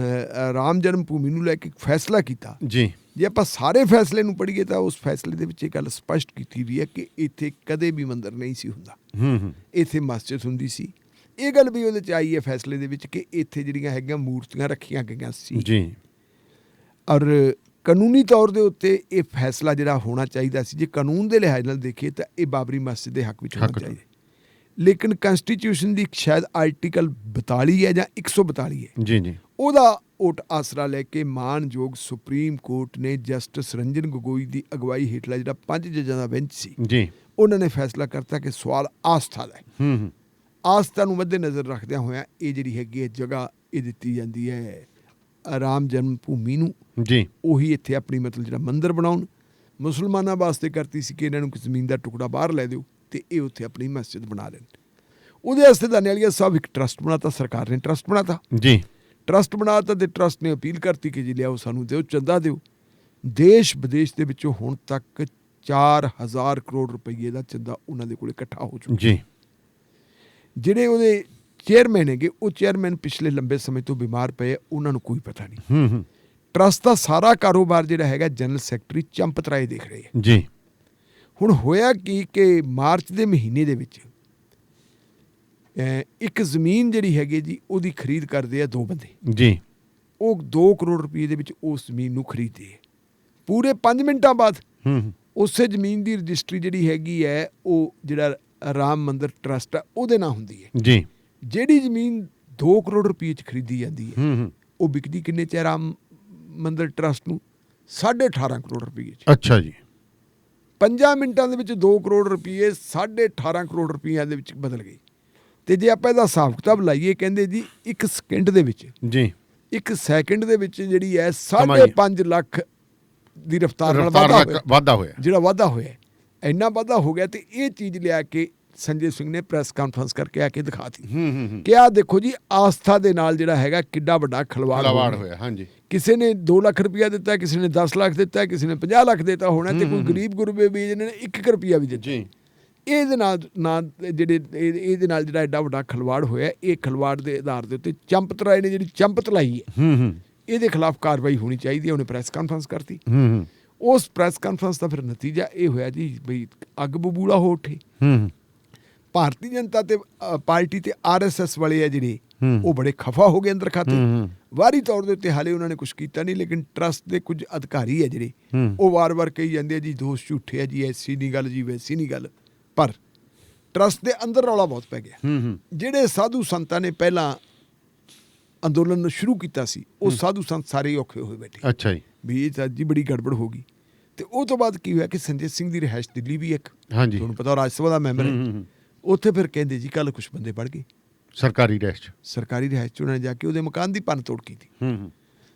ਰਾਮ ਜਨਮ ਭੂਮੀ ਨੂੰ ਲੈ ਕੇ ਫੈਸਲਾ ਕੀਤਾ ਜੀ, ਜੇ ਆਪਾਂ ਸਾਰੇ ਫੈਸਲੇ ਨੂੰ ਪੜ੍ਹੀਏ ਤਾਂ ਉਸ ਫੈਸਲੇ ਦੇ ਵਿੱਚ ਇਹ ਗੱਲ ਸਪਸ਼ਟ ਕੀਤੀ ਵੀ ਹੈ ਕਿ ਇੱਥੇ ਕਦੇ ਵੀ ਮੰਦਿਰ ਨਹੀਂ ਸੀ ਹੁੰਦਾ, ਇੱਥੇ ਮਸਜਿਦ ਹੁੰਦੀ ਸੀ। ਇਹ ਗੱਲ ਵੀ ਉਹਦੇ 'ਚ ਆਈ ਹੈ ਫੈਸਲੇ ਦੇ ਵਿੱਚ ਕਿ ਇੱਥੇ ਜਿਹੜੀਆਂ ਹੈਗੀਆਂ ਮੂਰਤੀਆਂ ਰੱਖੀਆਂ ਗਈਆਂ ਸੀ ਜੀ। ਔਰ ਕਾਨੂੰਨੀ ਤੌਰ ਦੇ ਉੱਤੇ ਇਹ ਫੈਸਲਾ ਜਿਹੜਾ ਹੋਣਾ ਚਾਹੀਦਾ ਸੀ, ਜੇ ਕਾਨੂੰਨ ਦੇ ਲਿਹਾਜ਼ ਨਾਲ ਦੇਖੀਏ ਤਾਂ ਇਹ ਬਾਬਰੀ ਮਸਜਿਦ ਦੇ ਹੱਕ ਵਿੱਚ ਹੋਣਾ ਚਾਹੀਦਾ। ਲੇਕਿਨ ਕੰਸਟੀਟਿਊਸ਼ਨ ਦੀ ਸ਼ਾਇਦ ਆਰਟੀਕਲ 42 ਹੈ ਜਾਂ 142 ਹੈ ਜੀ ਜੀ, ਉਹਦਾ ਓਟ ਆਸਰਾ ਲੈ ਕੇ ਮਾਣਯੋਗ ਸੁਪਰੀਮ ਕੋਰਟ ਨੇ ਜਸਟਿਸ ਰੰਜਨ ਗੋਗੋਈ ਦੀ ਅਗਵਾਈ ਹੇਠਲਾ ਜਿਹੜਾ 5 ਜੱਜਾਂ ਦਾ ਬੈਂਚ ਸੀ ਜੀ, ਉਹਨਾਂ ਨੇ ਫੈਸਲਾ ਕਰਤਾ ਕਿ ਸਵਾਲ ਆਸਥਾ ਦਾ ਹੈ। ਆਸਥਾ ਨੂੰ ਮੱਦੇ ਨਜ਼ਰ ਰੱਖਦਿਆਂ ਹੋਇਆਂ ਇਹ ਜਿਹੜੀ ਹੈਗੀ ਹੈ ਜਗ੍ਹਾ ਇਹ ਦਿੱਤੀ ਜਾਂਦੀ ਹੈ ਰਾਮ ਜਨਮ ਭੂਮੀ ਨੂੰ ਜੀ। ਉਹੀ ਇੱਥੇ ਆਪਣੀ ਮਤਲਬ ਜਿਹੜਾ ਮੰਦਿਰ ਬਣਾਉਣ। ਮੁਸਲਮਾਨਾਂ ਵਾਸਤੇ ਕਰਤੀ ਸੀ ਕਿ ਇਹਨਾਂ ਨੂੰ ਜ਼ਮੀਨ ਦਾ ਟੁਕੜਾ ਬਾਹਰ ਲੈ ਦਿਓ ਤੇ ਇਹ ਉੱਥੇ ਆਪਣੀ ਮਸਜਿਦ ਬਣਾ ਲੈਣ। ਉਹਦੇ ਵਾਸਤੇ ਦਾਨੇਵਾਲੀਆ ਸਾਹਿਬ ਇੱਕ ਟਰਸਟ ਬਣਾਤਾ, ਸਰਕਾਰ ਨੇ ਟਰਸਟ ਬਣਾਤਾ ਜੀ, ਟਰਸਟ ਬਣਾਤਾ ਤੇ ਟਰਸਟ ਨੇ ਅਪੀਲ ਕਰਤੀ ਕਿ ਜੀ ਲਿਆਓ ਸਾਨੂੰ ਦਿਓ, ਚੰਦਾ ਦਿਓ। ਦੇਸ਼ ਵਿਦੇਸ਼ ਦੇ ਵਿੱਚੋਂ ਹੁਣ ਤੱਕ 4000 ਕਰੋੜ ਰੁਪਈਏ ਦਾ ਚੰਦਾ ਉਹਨਾਂ ਦੇ ਕੋਲ ਇਕੱਠਾ ਹੋ ਚੁੱਕਾ ਜੀ। ਜਿਹੜੇ ਉਹਦੇ ਚੇਅਰਮੈਨ ਹੈਗੇ ਉਹ ਚੇਅਰਮੈਨ ਪਿਛਲੇ ਲੰਬੇ ਸਮੇਂ ਤੋਂ ਬਿਮਾਰ ਪਏ, ਉਹਨਾਂ ਨੂੰ ਕੋਈ ਪਤਾ ਨਹੀਂ। ਟਰਸਟ ਦਾ ਸਾਰਾ ਕਾਰੋਬਾਰ ਜਿਹੜਾ ਹੈਗਾ ਜਨਰਲ ਸੈਕਟਰੀ ਚੰਪਤ ਰਾਏ ਦੇਖ ਰਹੇ ਹੈ ਜੀ। ਹੁਣ ਹੋਇਆ ਕਿ ਮਾਰਚ ਦੇ ਮਹੀਨੇ ਦੇ ਵਿੱਚ ਇੱਕ ਜ਼ਮੀਨ ਜਿਹੜੀ ਹੈਗੀ ਜੀ ਉਹਦੀ ਖਰੀਦ ਕਰਦੇ ਆ ਦੋ ਬੰਦੇ ਜੀ। ਉਹ 2 ਕਰੋੜ ਰੁਪਏ ਦੇ ਵਿੱਚ ਉਸ ਜ਼ਮੀਨ ਨੂੰ ਖਰੀਦਦੇ ਹੈ। ਪੂਰੇ 5 ਮਿੰਟਾਂ ਬਾਅਦ ਉਸੇ ਜ਼ਮੀਨ ਦੀ ਰਜਿਸਟਰੀ ਜਿਹੜੀ ਹੈਗੀ ਹੈ ਉਹ ਜਿਹੜਾ ਰਾਮ ਮੰਦਿਰ ਟਰਸਟ ਹੈ ਉਹਦੇ ਨਾਂ ਹੁੰਦੀ ਹੈ ਜੀ। ਜਿਹੜੀ ਜ਼ਮੀਨ 2 ਕਰੋੜ ਰੁਪਏ 'ਚ ਖਰੀਦੀ ਜਾਂਦੀ ਹੈ ਉਹ ਵਿਕਦੀ ਕਿੰਨੇ 'ਚ ਹੈ ਰਾਮ ਮੰਦਿਰ ਟਰਸਟ ਨੂੰ? 18.5 ਕਰੋੜ ਰੁਪਏ 'ਚ। ਅੱਛਾ ਜੀ। 5 ਮਿੰਟਾਂ ਦੇ ਵਿੱਚ 2 ਕਰੋੜ ਰੁਪਏ 18.5 ਕਰੋੜ ਰੁਪਈਆਂ ਦੇ ਵਿੱਚ ਬਦਲ ਗਏ। ਤੇ ਜੇ ਆਪਾਂ ਇਹਦਾ ਹਿਸਾਬ ਕਿਤਾਬ ਲਾਈਏ, ਕਹਿੰਦੇ ਜੀ 1 ਸਕਿੰਟ ਦੇ ਵਿੱਚ ਜੀ 1 ਸੈਕਿੰਡ ਦੇ ਵਿੱਚ ਜਿਹੜੀ ਹੈ 5.5 ਲੱਖ ਦੀ ਰਫ਼ਤਾਰ ਨਾਲ ਵਾਧਾ ਹੋਇਆ, ਜਿਹੜਾ ਵਾਧਾ ਹੋਇਆ ਇੰਨਾ ਵਾਧਾ ਹੋ ਗਿਆ। ਤੇ ਇਹ ਚੀਜ਼ ਲਿਆ ਕੇ ਸੰਜੇ ਸਿੰਘ ਨੇ ਪ੍ਰੈਸ ਕਾਨਫਰੰਸ ਕਰਕੇ ਆ ਕੇ ਦਿਖਾਤੀ ਕਿ ਆਹ ਦੇਖੋ ਜੀ ਆਸਥਾ ਦੇ ਨਾਲ ਜਿਹੜਾ ਹੈਗਾ ਕਿੱਡਾ ਵੱਡਾ ਖਲਵਾੜ ਹੋਇਆ। ਹਾਂਜੀ, ਕਿਸੇ ਨੇ 2 ਲੱਖ ਰੁਪਇਆ ਦਿੱਤਾ, ਕਿਸੇ ਨੇ 10 ਲੱਖ ਦਿੱਤਾ, ਕਿਸੇ ਨੇ 50 ਲੱਖ ਦਿੱਤਾ ਹੋਣਾ ਤੇ ਕੋਈ ਗਰੀਬ ਗੁਰਬੇ ਵੀ ਜਿਹਨੇ 1 ਰੁਪਇਆ ਵੀ ਦਿੱਤਾ। ਇਹਦੇ ਨਾਲ ਇਹਦੇ ਨਾਲ ਜਿਹੜਾ ਐਡਾ ਵੱਡਾ ਖਲਵਾੜ ਹੋਇਆ, ਇਹ ਖਲਵਾੜ ਦੇ ਆਧਾਰ ਦੇ ਉੱਤੇ ਚੰਪਤ ਰਾਏ ਨੇ ਜਿਹੜੀ ਚੰਪਤ ਲਾਈ ਹੈ ਇਹਦੇ ਖਿਲਾਫ ਕਾਰਵਾਈ ਹੋਣੀ ਚਾਹੀਦੀ ਹੈ। ਉਹਨੇ ਪ੍ਰੈਸ ਕਾਨਫਰੰਸ ਕਰਤੀ। ਉਸ ਪ੍ਰੈਸ ਕਾਨਫਰੰਸ ਦਾ ਫਿਰ ਨਤੀਜਾ ਇਹ ਹੋਇਆ ਜੀ ਬਈ ਅੱਗ ਬਬੂਲਾ ਹੋ ਉੱਠੇ। ਭਾਰਤੀ ਜਨਤਾ ਤੇ ਪਾਰਟੀ ਤੇ RSS ਵਾਲੇ ਆ ਜਿਹੜੇ ਉਹ ਬੜੇ ਖਫਾ ਹੋ ਗਏ ਅੰਦਰ ਖਾਤੇ। ਵਾਰੀ ਤੌਰ ਦੇ ਉੱਤੇ ਹਾਲੇ ਉਹਨਾਂ ਨੇ ਕੁਝ ਕੀਤਾ ਨਹੀਂ, ਲੇਕਿਨ ਟਰਸਟ ਦੇ ਕੁਝ ਅਧਿਕਾਰੀ ਹੈ ਜਿਹੜੇ ਉਹ ਵਾਰ-ਵਾਰ ਕਹੀ ਜਾਂਦੇ ਆ ਜੀ ਦੋਸ਼ ਝੂਠੇ ਆ ਜੀ, ਐਸੀ ਨਹੀਂ ਗੱਲ ਜੀ, ਵੈਸੀ ਨਹੀਂ ਗੱਲ। ਪਰ ਟਰਸਟ ਦੇ ਅੰਦਰ ਰੌਲਾ ਬਹੁਤ ਪੈ ਗਿਆ। ਜਿਹੜੇ ਸਾਧੂ ਸੰਤਾਂ ਨੇ ਪਹਿਲਾਂ ਅੰਦੋਲਨ ਨੂੰ ਸ਼ੁਰੂ ਕੀਤਾ ਸੀ ਉਹ ਸਾਧੂ ਸੰਤ ਸਾਰੇ ਔਖੇ ਹੋਏ ਬੈਠੇ। ਅੱਛਾ ਜੀ, ਵੀ ਇਹ ਤਾਂ ਜੀ ਬੜੀ ਗੜਬੜ ਹੋ ਗਈ। ਤੇ ਉਹ ਤੋਂ ਬਾਅਦ ਕੀ ਹੋਇਆ ਕਿ ਸੰਜੇ ਸਿੰਘ ਦੀ ਰਿਹਾਇਸ਼ ਦਿੱਲੀ ਵੀ ਇੱਕ ਤੁਹਾਨੂੰ ਪਤਾ ਰਾਜ ਸਭਾ ਦਾ ਮੈਂਬਰ ਹੈ, ਉੱਥੇ ਫਿਰ ਕਹਿੰਦੇ ਜੀ ਕੱਲ ਕੁਛ ਬੰਦੇ ਵੜ ਗਏ ਸਰਕਾਰੀ ਰਿਹਾਇਸ਼ 'ਚ। ਉਹਨਾਂ ਨੇ ਜਾ ਕੇ ਉਹਦੇ ਮਕਾਨ ਦੀ ਭੰਨ ਤੋੜ ਕੀਤੀ।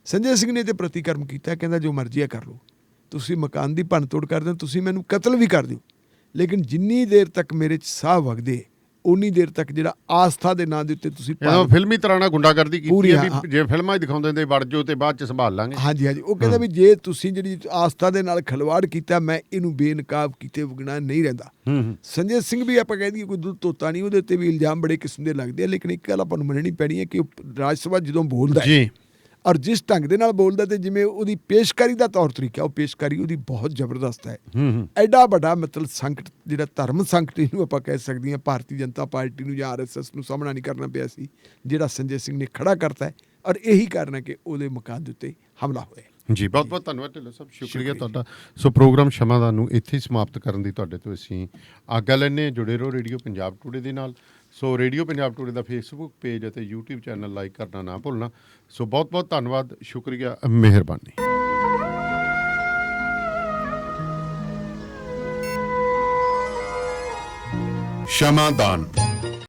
ਸੰਜੇ ਸਿੰਘ ਨੇ ਤੇ ਪ੍ਰਤੀਕਰਮ ਕੀਤਾ, ਕਹਿੰਦਾ ਜੋ ਮਰਜ਼ੀ ਆ ਕਰ ਲਓ, ਤੁਸੀਂ ਮਕਾਨ ਦੀ ਭੰਨ ਤੋੜ ਕਰ ਦਿਓ, ਤੁਸੀਂ ਮੈਨੂੰ ਕਤਲ ਵੀ ਕਰ ਦਿਓ, ਲੇਕਿਨ ਜਿੰਨੀ ਦੇਰ ਤੱਕ ਮੇਰੇ 'ਚ ਸਾਹ ਵਗਦੇ ਉਨੀ ਦੇਰ ਤੱਕ ਜਿਹੜਾ ਆਸਥਾ ਦੇ ਨਾਂ ਦੇ ਉੱਤੇ ਤੁਸੀਂ ਫਿਲਮੀ ਤਰ੍ਹਾਂ ਨਾਲ ਗੁੰਡਾਗਰਦੀ ਕੀਤੀ ਹੈ ਵੀ ਜੇ ਫਿਲਮਾਂ 'ਚ ਦਿਖਾਉਂਦੇ ਨੇ ਵੜ ਜਾਓ ਤੇ ਬਾਅਦ 'ਚ ਸੰਭਾਲ ਲਾਂਗੇ। ਹਾਂਜੀ, ਉਹ ਕਹਿੰਦਾ ਵੀ ਜੇ ਤੁਸੀਂ ਜਿਹੜੀ ਆਸਥਾ ਦੇ ਨਾਲ ਖਲਵਾੜ ਕੀਤਾ ਮੈਂ ਇਹਨੂੰ ਬੇਨਕਾਬ ਕੀਤੇ ਵਗਣਾ ਨਹੀਂ ਰਹਿੰਦਾ। ਸੰਜੇ ਸਿੰਘ ਵੀ ਆਪਾਂ ਕਹਿ ਦਈਏ ਕੋਈ ਦੁੱਧ ਤੋਤਾ ਨਹੀਂ, ਉਹਦੇ ਉੱਤੇ ਵੀ ਇਲਜ਼ਾਮ ਬੜੇ ਕਿਸਮ ਦੇ ਲੱਗਦੇ ਆ, ਲੇਕਿਨ ਇੱਕ ਗੱਲ ਆਪਾਂ ਨੂੰ ਮੰਨਣੀ ਪੈਣੀ ਹੈ ਕਿ ਰਾਜ ਸਭਾ ਜਦੋਂ ਬੋਲਦਾ ਹੈ ਔਰ ਜਿਸ ਢੰਗ ਦੇ ਨਾਲ ਬੋਲਦਾ ਤੇ ਜਿਵੇਂ ਉਹਦੀ ਪੇਸ਼ਕਾਰੀ ਦਾ ਤੌਰ ਤਰੀਕਾ, ਉਹ ਪੇਸ਼ਕਾਰੀ ਉਹਦੀ ਬਹੁਤ ਜ਼ਬਰਦਸਤ ਹੈ। ਐਡਾ ਵੱਡਾ ਮਤਲਬ ਸੰਕਟ ਜਿਹੜਾ ਧਰਮ ਸੰਕਟ ਇਹਨੂੰ ਆਪਾਂ ਕਹਿ ਸਕਦੇ ਹਾਂ, ਭਾਰਤੀ ਜਨਤਾ ਪਾਰਟੀ ਨੂੰ ਜਾਂ RSS ਨੂੰ ਸਾਹਮਣਾ ਨਹੀਂ ਕਰਨਾ ਪਿਆ ਸੀ, ਜਿਹੜਾ ਸੰਜੇ ਸਿੰਘ ਨੇ ਖੜਾ ਕਰਤਾ ਹੈ। ਔਰ ਇਹੀ ਕਾਰਨ ਹੈ ਕਿ ਉਹਦੇ ਮਕਾਨ ਦੇ ਉੱਤੇ ਹਮਲਾ ਹੋਇਆ। ਜੀ ਬਹੁਤ ਬਹੁਤ ਧੰਨਵਾਦ ਢਿੱਲੋਂ ਸਾਹਿਬ, ਸ਼ੁਕਰੀਆ ਤੁਹਾਡਾ। ਸੋ ਪ੍ਰੋਗਰਾਮ ਸ਼ਮਾਦਾਨ ਨੂੰ ਇੱਥੇ ਹੀ ਸਮਾਪਤ ਕਰਨ ਦੀ ਤੁਹਾਡੇ ਤੋਂ ਅਸੀਂ ਆਗਿਆ ਲੈਂਦੇ ਹਾਂ। ਜੁੜੇ ਰਹੋ ਰੇਡੀਓ ਪੰਜਾਬ ਟੂਡੇ ਦੇ ਨਾਲ। ਸੋ ਰੇਡੀਓ ਪੰਜਾਬ ਟੂਡੇ ਦਾ ਫੇਸਬੁੱਕ ਪੇਜ ਅਤੇ YouTube ਚੈਨਲ ਲਾਈਕ ਕਰਨਾ ਨਾ ਭੁੱਲਣਾ। ਸੋ ਬਹੁਤ ਬਹੁਤ ਧੰਨਵਾਦ, ਸ਼ੁਕਰੀਆ, ਮਿਹਰਬਾਨੀ। ਸ਼ਮਾਦਾਨ।